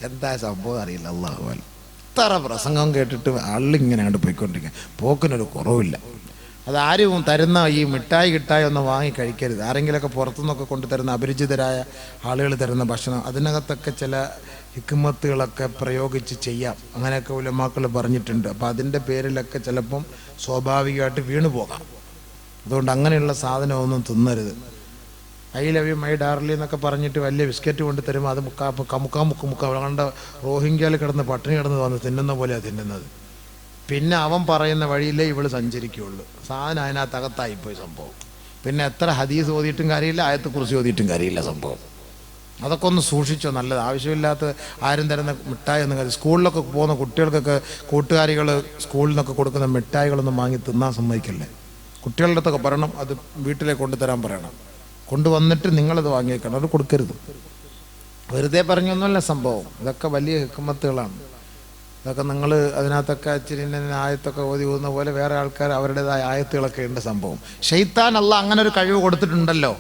എന്താ സംഭവം അറിയില്ല. അള്ളാഹു അല്ല, ഇത്ര പ്രസംഗം കേട്ടിട്ട് ആളിങ്ങനെ അങ്ങോട്ട് പോയിക്കൊണ്ടിരിക്കുക. പോക്കിനൊരു കുറവില്ല. അതാരും തരുന്ന ഈ മിഠായി കിട്ടായി ഒന്നും വാങ്ങി കഴിക്കരുത്. ആരെങ്കിലുമൊക്കെ പുറത്തുനിന്നൊക്കെ കൊണ്ടുതരുന്ന അപരിചിതരായ ആളുകൾ തരുന്ന ഭക്ഷണം, അതിനകത്തൊക്കെ ചില ഹിക്മത്തുകളൊക്കെ പ്രയോഗിച്ച് ചെയ്യാം. അങ്ങനെയൊക്കെ ഉലമാക്കൾ പറഞ്ഞിട്ടുണ്ട്. അപ്പോൾ അതിൻ്റെ പേരിലൊക്കെ ചിലപ്പം സ്വാഭാവികമായിട്ട് വീണു പോകാം. അതുകൊണ്ട് അങ്ങനെയുള്ള സാധനമൊന്നും തിന്നരുത്. I love you my Darly എന്നൊക്കെ പറഞ്ഞിട്ട് വലിയ ബിസ്ക്കറ്റ് കൊണ്ട് തരുമ്പോൾ അത് മുക്കാ കണ്ട റോഹിംഗ്യയിൽ കിടന്ന് പട്ടിണി കിടന്ന് വന്ന് തിന്നുന്ന പോലെയാണ് തിന്നുന്നത്. പിന്നെ അവൻ പറയുന്ന വഴിയിലേ ഇവള് സഞ്ചരിക്കുകയുള്ളൂ. സാധനം അതിനകത്തകത്തായിപ്പോയി സംഭവം. പിന്നെ എത്ര ഹദീസ് ഓതിയിട്ടും കാര്യമില്ല, ആയത്തെക്കുറിച്ച് ഓതിയിട്ടും കാര്യമില്ല സംഭവം. അതൊക്കെ ഒന്ന് സൂക്ഷിച്ചോ, നല്ലത്. ആവശ്യമില്ലാത്ത ആരും തരുന്ന മിഠായി ഒന്നും കാര്യം. സ്കൂളിലൊക്കെ പോകുന്ന കുട്ടികൾക്കൊക്കെ കൂട്ടുകാരികൾ സ്കൂളിൽ നിന്നൊക്കെ കൊടുക്കുന്ന മിഠായികളൊന്നും വാങ്ങി തിന്നാൻ സമ്മതിക്കല്ലേ. കുട്ടികളുടെ അടുത്തൊക്കെ പറയണം, അത് വീട്ടിലേക്ക് കൊണ്ടുതരാൻ പറയണം. കൊണ്ടുവന്നിട്ട് നിങ്ങളത് വാങ്ങിയേക്കണം, അത് കൊടുക്കരുത്. വെറുതെ പറഞ്ഞൊന്നുമല്ല സംഭവം. ഇതൊക്കെ വലിയ ഹിക്മത്തുകളാണ്. ഇതൊക്കെ നിങ്ങൾ അതിനകത്തൊക്കെ ഇച്ചിരി ആയത്തൊക്കെ ഓതി പോകുന്ന പോലെ വേറെ ആൾക്കാർ അവരുടേതായ ആയത്തുകളൊക്കെ ഉണ്ട് സംഭവം. ശൈത്താൻ അള്ളാഹ് അങ്ങനെ ഒരു കഴിവ് കൊടുത്തിട്ടുണ്ടല്ലോ.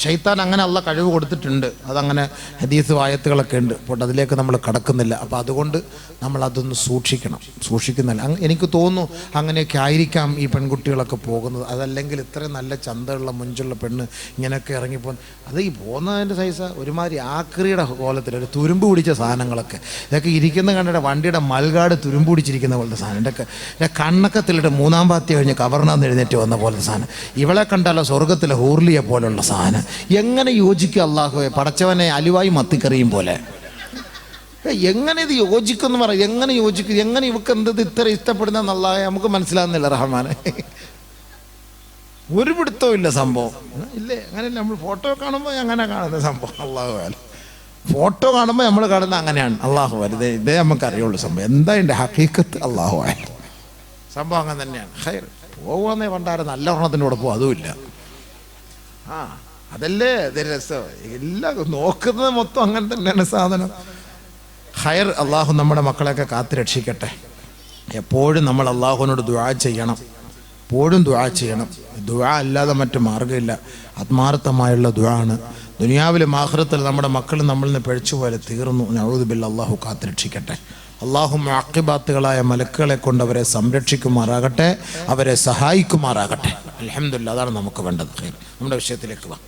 ശൈത്താൻ അങ്ങനെ അള്ളാഹ് കഴിവ് കൊടുത്തിട്ടുണ്ട്. അതങ്ങനെ ഹദീസ് ആയത്തുകളൊക്കെ ഉണ്ട്. അപ്പോൾ അതിലേക്ക് നമ്മൾ കടക്കുന്നില്ല. അപ്പോൾ അതുകൊണ്ട് നമ്മളതൊന്ന് സൂക്ഷിക്കുന്നില്ല. എനിക്ക് തോന്നുന്നു അങ്ങനെയൊക്കെ ആയിരിക്കാം ഈ പെൺകുട്ടികളൊക്കെ പോകുന്നത്. അതല്ലെങ്കിൽ ഇത്രയും നല്ല ചന്തയുള്ള മുഞ്ചുള്ള പെണ്ണ് ഇങ്ങനെയൊക്കെ ഇറങ്ങിപ്പോകുന്നത്. അത് ഈ പോകുന്നതിൻ്റെ സൈസ ഒരുമാതിരി ആക്രിയുടെ കോലത്തിൽ ഒരു തുരുമ്പ് പിടിച്ച സാധനങ്ങളൊക്കെ ഇതൊക്കെ ഇരിക്കുന്ന കണ്ടിട്ട് വണ്ടിയുടെ മൽകാട് തുരുമ്പ് പിടിച്ചിരിക്കുന്ന പോലത്തെ സാധനം. എൻ്റെ കണ്ണൊക്കെ തിളിട്ട് മൂന്നാം പാത്തി കഴിഞ്ഞ് കവർന്നാന്ന് എഴുന്നേറ്റ് വന്ന പോലത്തെ സാധനം. ഇവളെ കണ്ടാലോ സ്വർഗത്തിലെ ഹൂർലിയെ പോലുള്ള സാധനം. എങ്ങനെ യോജിക്കും അള്ളാഹുവെ, പടച്ചവനെ അലുവായി മത്തിക്കറിയും പോലെ. എങ്ങനെ ഇത് യോജിക്കുമെന്ന് പറയാം. എങ്ങനെ യോജിക്കും, എങ്ങനെ ഇവക്ക് എന്തത് ഇത്ര ഇഷ്ടപ്പെടുന്നതെന്നുള്ള നമുക്ക് മനസ്സിലാകുന്നില്ല റഹ്മാനെ. ഒരു പിടുത്തവും ഇല്ല സംഭവം. ഇല്ലേ അങ്ങനെയല്ല. നമ്മൾ ഫോട്ടോ കാണുമ്പോൾ അങ്ങനെ കാണുന്ന സംഭവം. അള്ളാഹു ഫോട്ടോ കാണുമ്പോൾ നമ്മൾ കാണുന്ന അങ്ങനെയാണ്. അള്ളാഹു ഇതേ നമുക്കറിയുള്ളൂ സംഭവം. എന്താ എൻ്റെ ഹഖീഖത്ത് അള്ളാഹു സംഭവം അങ്ങനെ തന്നെയാണ്. ഹൈർ പോകുന്നേ പണ്ടാരം നല്ല ഒരെണ്ണത്തിനോട് പോകും, അതുമില്ല. അതല്ലേ ഇത് രസം. എല്ലാം നോക്കുന്നത് മൊത്തം അങ്ങനെ തന്നെയാണ് സാധനം. ഹൈർ അള്ളാഹു നമ്മുടെ മക്കളെയൊക്കെ കാത്തു രക്ഷിക്കട്ടെ. എപ്പോഴും നമ്മൾ അള്ളാഹുവിനോട് ദുആ ചെയ്യണം. എപ്പോഴും ദുആ ചെയ്യണം. ദുആ അല്ലാതെ മറ്റു മാർഗ്ഗമില്ല. ആത്മാർത്ഥമായുള്ള ദുആ ആണ്. ദുനിയാവിലും ആഖിറത്തിൽ നമ്മുടെ മക്കൾ നമ്മളിൽ നിന്ന് പിഴച്ചു പോലെ തീർന്നു. നഊദു ബില്ലാഹ്. അള്ളാഹു കാത്തു രക്ഷിക്കട്ടെ. അള്ളാഹു മുഅഖിബാത്തുകളായ മലക്കുകളെ കൊണ്ട് അവരെ സംരക്ഷിക്കുമാറാകട്ടെ, അവരെ സഹായിക്കുമാറാകട്ടെ. അൽഹംദുലില്ലാഹ്, അതാണ് നമുക്ക് വേണ്ടത്. നമ്മുടെ വിഷയത്തിലേക്ക് വാ.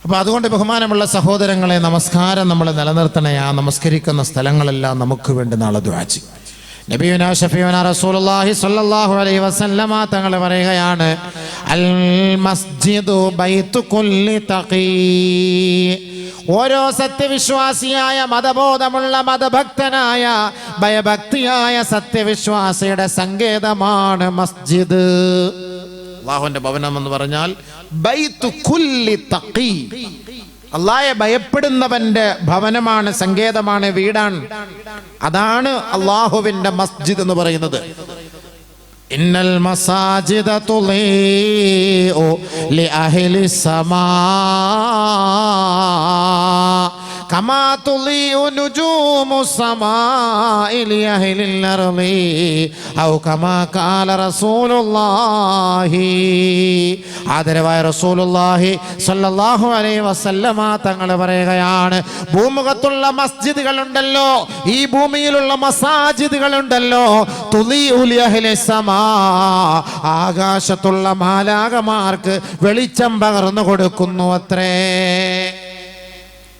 അപ്പോൾ അതുകൊണ്ട് ബഹുമാനമുള്ള സഹോദരങ്ങളെ, നമസ്കാരം നമ്മൾ നിലനിർത്തണേ. ആ നമസ്കരിക്കുന്ന സ്ഥലങ്ങളെല്ലാം നമുക്ക് വേണ്ടി നാളെ ദുആ ചെയ്യും. നബിയുനാ ശഫീഉനാ റസൂലുള്ളാഹി സ്വല്ലല്ലാഹു അലൈഹി വസല്ലമ തങ്ങൾ പറയുകയാണ്, അൽ മസ്ജിദു ബൈതു കുല്ലി തഖീ. ഓരോ സത്യവിശ്വാസിയായ മതബോധമുള്ള മതഭക്തനായ ഭയഭക്തിയായ സത്യവിശ്വാസിയുടെ സങ്കേതമാണ് മസ്ജിദ്. അല്ലാഹുവിന്റെ ഭവനം എന്ന് പറഞ്ഞാൽ ബൈത്തു കുല്ലി തഖി, അല്ലാഹയെ ഭയപ്പെടുന്നവന്റെ ഭവനമാണ്, സങ്കേതമാണ്, വീടാണ്. അതാണ് അല്ലാഹുവിന്റെ മസ്ജിദ് എന്ന് പറയുന്നത്. ഇന്നൽ മസാജിദ തുളീഉ ലിഅഹ്ലി സമാ കമാ തുളീഉ നുജൂമു സമാഇ ലിഅഹ്ലിൽ അർളി ഔ കമാ ഖാല റസൂലുള്ളാഹി. ആദരവായ റസൂലുള്ളാഹി സ്വല്ലല്ലാഹു അലൈഹി വസല്ലമ തങ്ങൾ പറയുകയാണ്, ഭൂമുഖത്തുള്ള മസ്ജിദുകളുണ്ടല്ലോ, ഈ ഭൂമിയിലുള്ള മസാജിദുകളുണ്ടല്ലോ, തുളീഉ ലിഅഹ്ലി സമാ, ആകാശത്തുള്ള മാലാകമാർക്ക് വെളിച്ചം പകർന്നു കൊടുക്കുന്നു അത്രേ.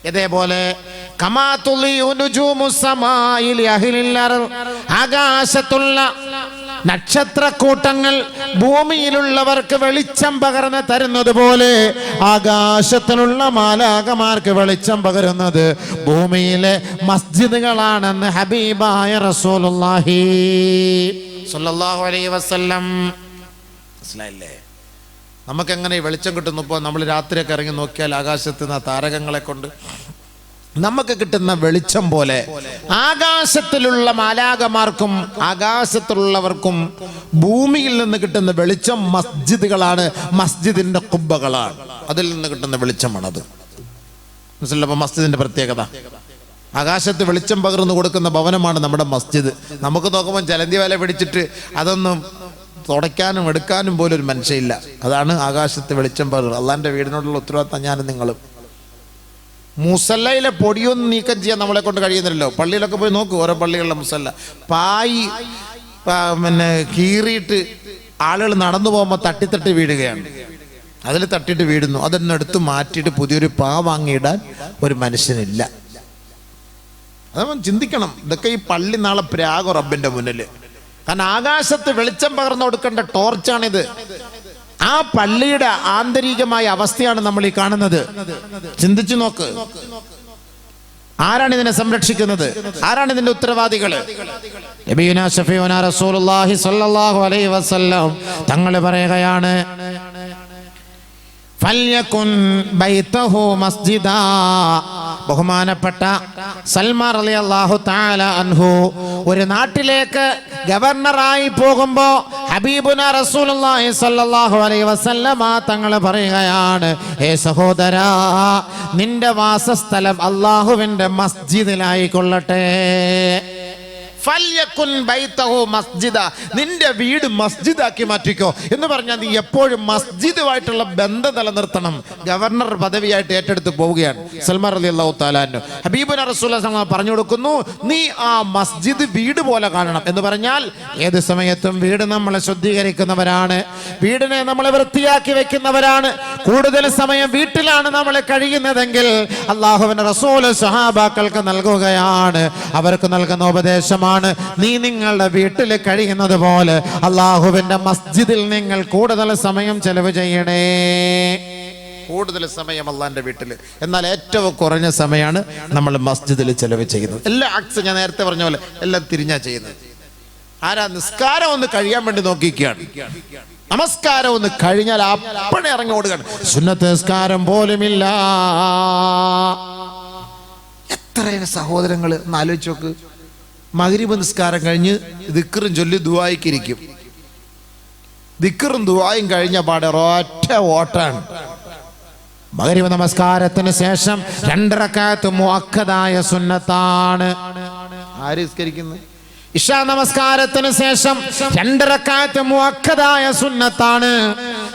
ഇതേപോലെ ആകാശത്തുള്ള നക്ഷത്രക്കൂട്ടങ്ങൾ ഭൂമിയിലുള്ളവർക്ക് വെളിച്ചം പകർന്ന് തരുന്നത് പോലെ ആകാശത്തിലുള്ള മാലാകമാർക്ക് വെളിച്ചം പകരുന്നത് ഭൂമിയിലെ മസ്ജിദുകളാണെന്ന് ഹബീബായ റസൂലുള്ളാഹി സ്വല്ലല്ലാഹു അലൈഹി വസല്ലം. മനസ്സിലായില്ലേ? നമുക്കെങ്ങനെ ഈ വെളിച്ചം കിട്ടുന്നു? ഇപ്പോൾ നമ്മൾ രാത്രിയൊക്കെ ഇറങ്ങി നോക്കിയാൽ ആകാശത്ത് നിന്ന് താരകങ്ങളെ കൊണ്ട് നമുക്ക് കിട്ടുന്ന വെളിച്ചം പോലെ ആകാശത്തിലുള്ള മാലാകമാർക്കും ആകാശത്തിലുള്ളവർക്കും ഭൂമിയിൽ നിന്ന് കിട്ടുന്ന വെളിച്ചം മസ്ജിദുകളാണ്, മസ്ജിദിന്റെ ഖുബ്ബകളാണ്. അതിൽ നിന്ന് കിട്ടുന്ന വെളിച്ചമാണത്. മനസ്സിലല്ലോ? അപ്പോൾ മസ്ജിദിന്റെ പ്രത്യേകത, ആകാശത്ത് വെളിച്ചം പകർന്നു കൊടുക്കുന്ന ഭവനമാണ് നമ്മുടെ മസ്ജിദ്. നമുക്ക് നോക്കുമ്പോൾ ജലന്തി വല പിടിച്ചിട്ട് അതൊന്നും തുടയ്ക്കാനും എടുക്കാനും പോലും ഒരു മനുഷ്യയില്ല. അതാണ് ആകാശത്ത് വെളിച്ചം പകർന്നു. അള്ളാന്റെ വീടിനോടുള്ള ഉത്തരവാദിത്തം ഞാനും നിങ്ങളും. മുസല്ലയിലെ പൊടിയൊന്നും നീക്കം ചെയ്യാൻ നമ്മളെ കൊണ്ട് കഴിയുന്നില്ലല്ലോ. പള്ളിയിലൊക്കെ പോയി നോക്കൂ, ഓരോ പള്ളികളിലെ മുസല്ല പായി കീറിയിട്ട് ആളുകൾ നടന്നു പോകുമ്പോൾ തട്ടി വീഴുകയാണ്. അതിൽ തട്ടിയിട്ട് വീഴുന്നു. അതൊന്നും എടുത്ത് മാറ്റിയിട്ട് പുതിയൊരു പാ വാങ്ങിയിടാൻ ഒരു മനുഷ്യനില്ല. അതവൻ ചിന്തിക്കണം. ഇതൊക്കെ ഈ പള്ളി നാളെ പ്രാഗോ റബ്ബിന്റെ മുന്നിൽ. കാരണം ആകാശത്ത് വെളിച്ചം പകർന്നു കൊടുക്കേണ്ട ടോർച്ചാണിത്. ആ പള്ളിയുടെ ആന്തരികമായ അവസ്ഥയാണ് നമ്മൾ ഈ കാണുന്നത്. ചിന്തിച്ചു നോക്ക്, ആരാണ് ഇതിനെ സംരക്ഷിക്കുന്നത്? ആരാണ് ഇതിന്റെ ഉത്തരവാദികൾ? നബിയുനാ ശഫീഉനാ റസൂലുള്ളാഹി സ്വല്ലല്ലാഹു അലൈഹി വസല്ലം തങ്ങൾ പറയുകയാണ്, ഫൽയകുൻ ബൈതഹു മസ്ജിദാ. ബഹുമാനപ്പെട്ട സൽമാൻ റളിയല്ലാഹു തആല അൻഹു ഒരു നാട്ടിലേക്ക് ഗവർണറായി പോകുമ്പോ ഹബീബുനാ റസൂലുള്ളാഹി സ്വല്ലല്ലാഹു അലൈഹി വസല്ലമ തങ്ങൾ പറയുകയാണ്, ഹേ സഹോദരാ, നിന്റെ വാസസ്ഥലം അല്ലാഹുവിന്റെ മസ്ജിദിലായിക്കൊള്ളട്ടെ. ഫൽയകുൻ ബൈതഹു മസ്ജിദ, നിന്റെ വീട് മസ്ജിദാക്കി മാറ്റിക്കോ എന്ന് പറഞ്ഞാൽ നീ എപ്പോഴും മസ്ജിദുമായിട്ടുള്ള ബന്ധം നിലനിർത്തണം. ഗവർണർ പദവിയായിട്ട് ഏറ്റെടുത്ത് പോവുകയാണ് സൽമാൻ റളിയല്ലാഹു തആല അൻഹു. ഹബീബുനാ റസൂലുള്ളാഹി പറഞ്ഞു കൊടുക്കുന്നു, നീ ആ മസ്ജിദ് വീട് പോലെ കാണണം എന്ന് പറഞ്ഞാൽ ഏത് സമയത്തും വീട് നമ്മളെ ശുദ്ധീകരിക്കുന്നവരാണ്, വീടിനെ നമ്മളെ വൃത്തിയാക്കി വെക്കുന്നവരാണ്. കൂടുതൽ സമയം വീട്ടിലാണ് നമ്മൾ കഴിയുന്നതെങ്കിൽ അല്ലാഹുവിന്റെ റസൂൽ സ്വഹാബാക്കൾക്ക് നൽകുകയാണ്, അവർക്ക് നൽകുന്ന ഉപദേശമാണ്, നീ നിങ്ങളുടെ വീട്ടിൽ കഴിയുന്നത് പോലെ അല്ലാഹുവിന്റെ മസ്ജിദിൽ നിങ്ങൾ കൂടുതൽ സമയം ചെലവ് ചെയ്യണേ. കൂടുതൽ സമയം അള്ളാന്റെ വീട്ടിൽ, എന്നാൽ ഏറ്റവും കുറഞ്ഞ സമയമാണ് നമ്മൾ മസ്ജിദിൽ ചെലവ് ചെയ്യുന്നത്. എല്ലാ ആക്സ് ഞാൻ നേരത്തെ പറഞ്ഞ പോലെ എല്ലാം തിരിഞ്ഞാ ചെയ്യുന്നത്. ആരാ? നിസ്കാരം ഒന്ന് കഴിയാൻ വേണ്ടി നോക്കിക്കുകയാണ്. നമസ്കാരം ഒന്ന് കഴിഞ്ഞാൽ അപ്പഴേ ഇറങ്ങി ഓടുകയാണ്. സുന്നത്ത് നിസ്കാരം പോലുമില്ല. എത്രയാണ് സഹോദരങ്ങൾ ഒന്ന് ആലോചിച്ച് നോക്ക്. മഗ്രിബ് നിസ്കാരം കഴിഞ്ഞ് ദിക്റും ചൊല്ലി ദുആയിക്കിരിക്കും. ദിക്റും ദുആയും കഴിഞ്ഞ പാടെ ഒറ്റ ഓട്ടാണ്. മഗ്രിബ് നമസ്കാരത്തിന് ശേഷം 2 റക്അത്ത് മുഅക്കദായ സുന്നത്താണ്. ആര് നിസ്കരിക്കുന്നു? ഇശാ നമസ്കാരത്തിന് ശേഷം 2 റക്അത്ത് മുഅക്കദായ സുന്നത്താണ്.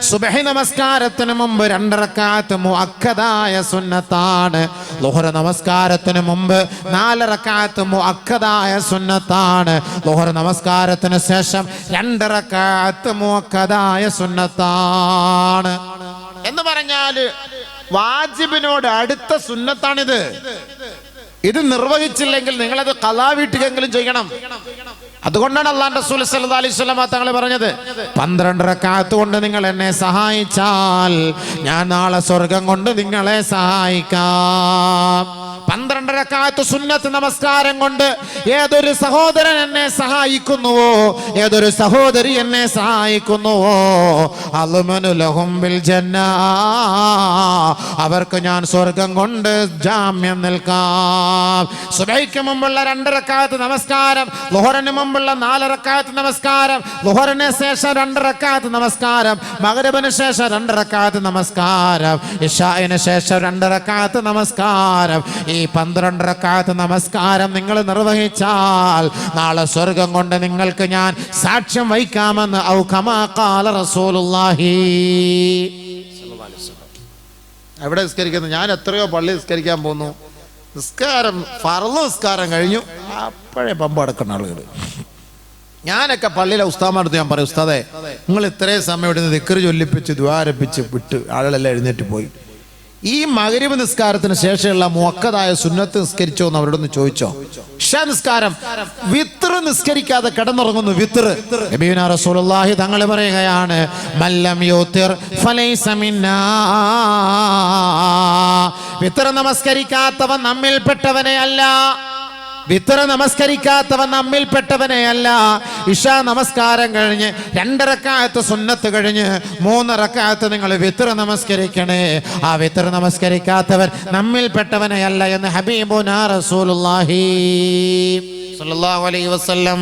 സുബ്ഹി നമസ്കാരത്തിന് മുമ്പ് 2 റക്അത്ത് മുഅക്കദായ സുന്നത്താണ്. ളുഹർ നമസ്കാരത്തിന് മുമ്പ് 4 റക്അത്ത് മുഅക്കദായ സുന്നത്താണ്. ളുഹർ നമസ്കാരത്തിന് ശേഷം 2 റക്അത്ത് മുഅക്കദായ സുന്നത്താണ്. എന്ന് പറഞ്ഞാൽ വാജിബിനോട് അടുത്ത സുന്നത്താണിത്. ഇത് നിർവഹിച്ചില്ലെങ്കിൽ നിങ്ങളത് ഖളാ വീട്ടുകെങ്കിലും ചെയ്യണം. അതുകൊണ്ടാണ് അല്ലാഹുവിന്റെ റസൂൽ സല്ലല്ലാഹു അലൈഹി വസല്ലം തങ്ങൾ പറഞ്ഞത് 12 റക്അത്ത് കൊണ്ട് നിങ്ങൾ എന്നെ സഹായിച്ചാൽ ഞാൻ നാളെ സ്വർഗം കൊണ്ട് നിങ്ങളെ സഹായിക്കാം. 12 റക്അത്ത് സുന്നത്ത് നമസ്കാരം കൊണ്ട് ഏതൊരു സഹോദരൻ എന്നെ സഹായിക്കുന്നുവോ, ഏതൊരു സഹോദരി എന്നെ സഹായിക്കുന്നുവോ, അൽമനു ലഹും ബിൽ ജന്ന, അവർക്ക് ഞാൻ സ്വർഗം കൊണ്ട് ജാമ്യം നിൽക്കാം. സുബഹിക്ക് മുമ്പുള്ള 2 റക്അത്ത് നമസ്കാരം, ളുഹറിന് മുമ്പുള്ള 4 റക്അത്ത് നമസ്കാരം, ളുഹറിന് ശേഷം 2 റക്അത്ത് നമസ്കാരം, മഗ്രിബിന് ശേഷം 2 റക്അത്ത് നമസ്കാരം, ഇശാഇന് ശേഷം 2 റക്അത്ത് നമസ്കാരം. ഈ 12 റക്അത്ത് നമസ്കാരം നിങ്ങൾ നിർവഹിച്ചാൽ നാളെ സ്വർഗം കൊണ്ട് നിങ്ങൾക്ക് ഞാൻ സാക്ഷ്യം വഹിക്കാമെന്ന് ഔ കമാ ഖാല റസൂലുള്ളാഹി. എവിടെ നിസ്കരിക്കുന്നു? ഞാൻ എത്രയോ പള്ളി നിസ്കരിക്കാൻ പോകുന്നു, നിസ്കാരം ഫർള് നിസ്കാരം കഴിഞ്ഞു അപ്പോഴേ പമ്പ് അടക്കുന്ന ആളുകൾ. ഞാനൊക്കെ പള്ളിയിലെ ഉസ്താദന്മാരുടെ ഞാൻ പറയും, ഉസ്താദേ നിങ്ങൾ ഇത്രയും സമയം ഇവിടെ ദിക്ർ ചൊല്ലിപ്പിച്ച് ദ്വാരപ്പിച്ച് വിട്ട് ആളുകളെല്ലാം എഴുന്നേറ്റ് പോയി. ഈ മഗ്രിബ് നിസ്കാരത്തിന് ശേഷമുള്ള മുഅക്കദായ സുന്നത്ത് നിസ്കരിച്ചോ എന്ന് അവരോടൊന്ന് ചോദിച്ചോ. ഇശാ നിസ്കാരം വിത്ർ നിസ്കരിക്കാതെ കിടന്നുറങ്ങുന്നു. വിത്ർ നബിയുനാ റസൂലുള്ളാഹി തങ്ങൾ പറയുകയാണ്, മല്ലം യൂതിർ ഫലൈസ മിന്നാ, വിത്ർ നമസ്കരിക്കാത്തവൻ നമ്മിൽപ്പെട്ടവനെ അല്ല. വിത്ർ നമസ്കരിക്കാത്തവൻ നമ്മിൽപ്പെട്ടവനെ അല്ല. ഇശാ നമസ്കാരം കഴിഞ്ഞ് 2 റക്അത്ത് സുന്നത്ത് കഴിഞ്ഞ് 3 റക്അത്ത് നിങ്ങൾ വിത്ർ നമസ്കരിക്കണേ. ആ വിത്ർ നമസ്കരിക്കാത്തവൻ നമ്മിൽപ്പെട്ടവനെ അല്ല എന്ന് ഹബീബുനാ റസൂലുള്ളാഹി സ്വല്ലല്ലാഹു അലൈഹി വസല്ലം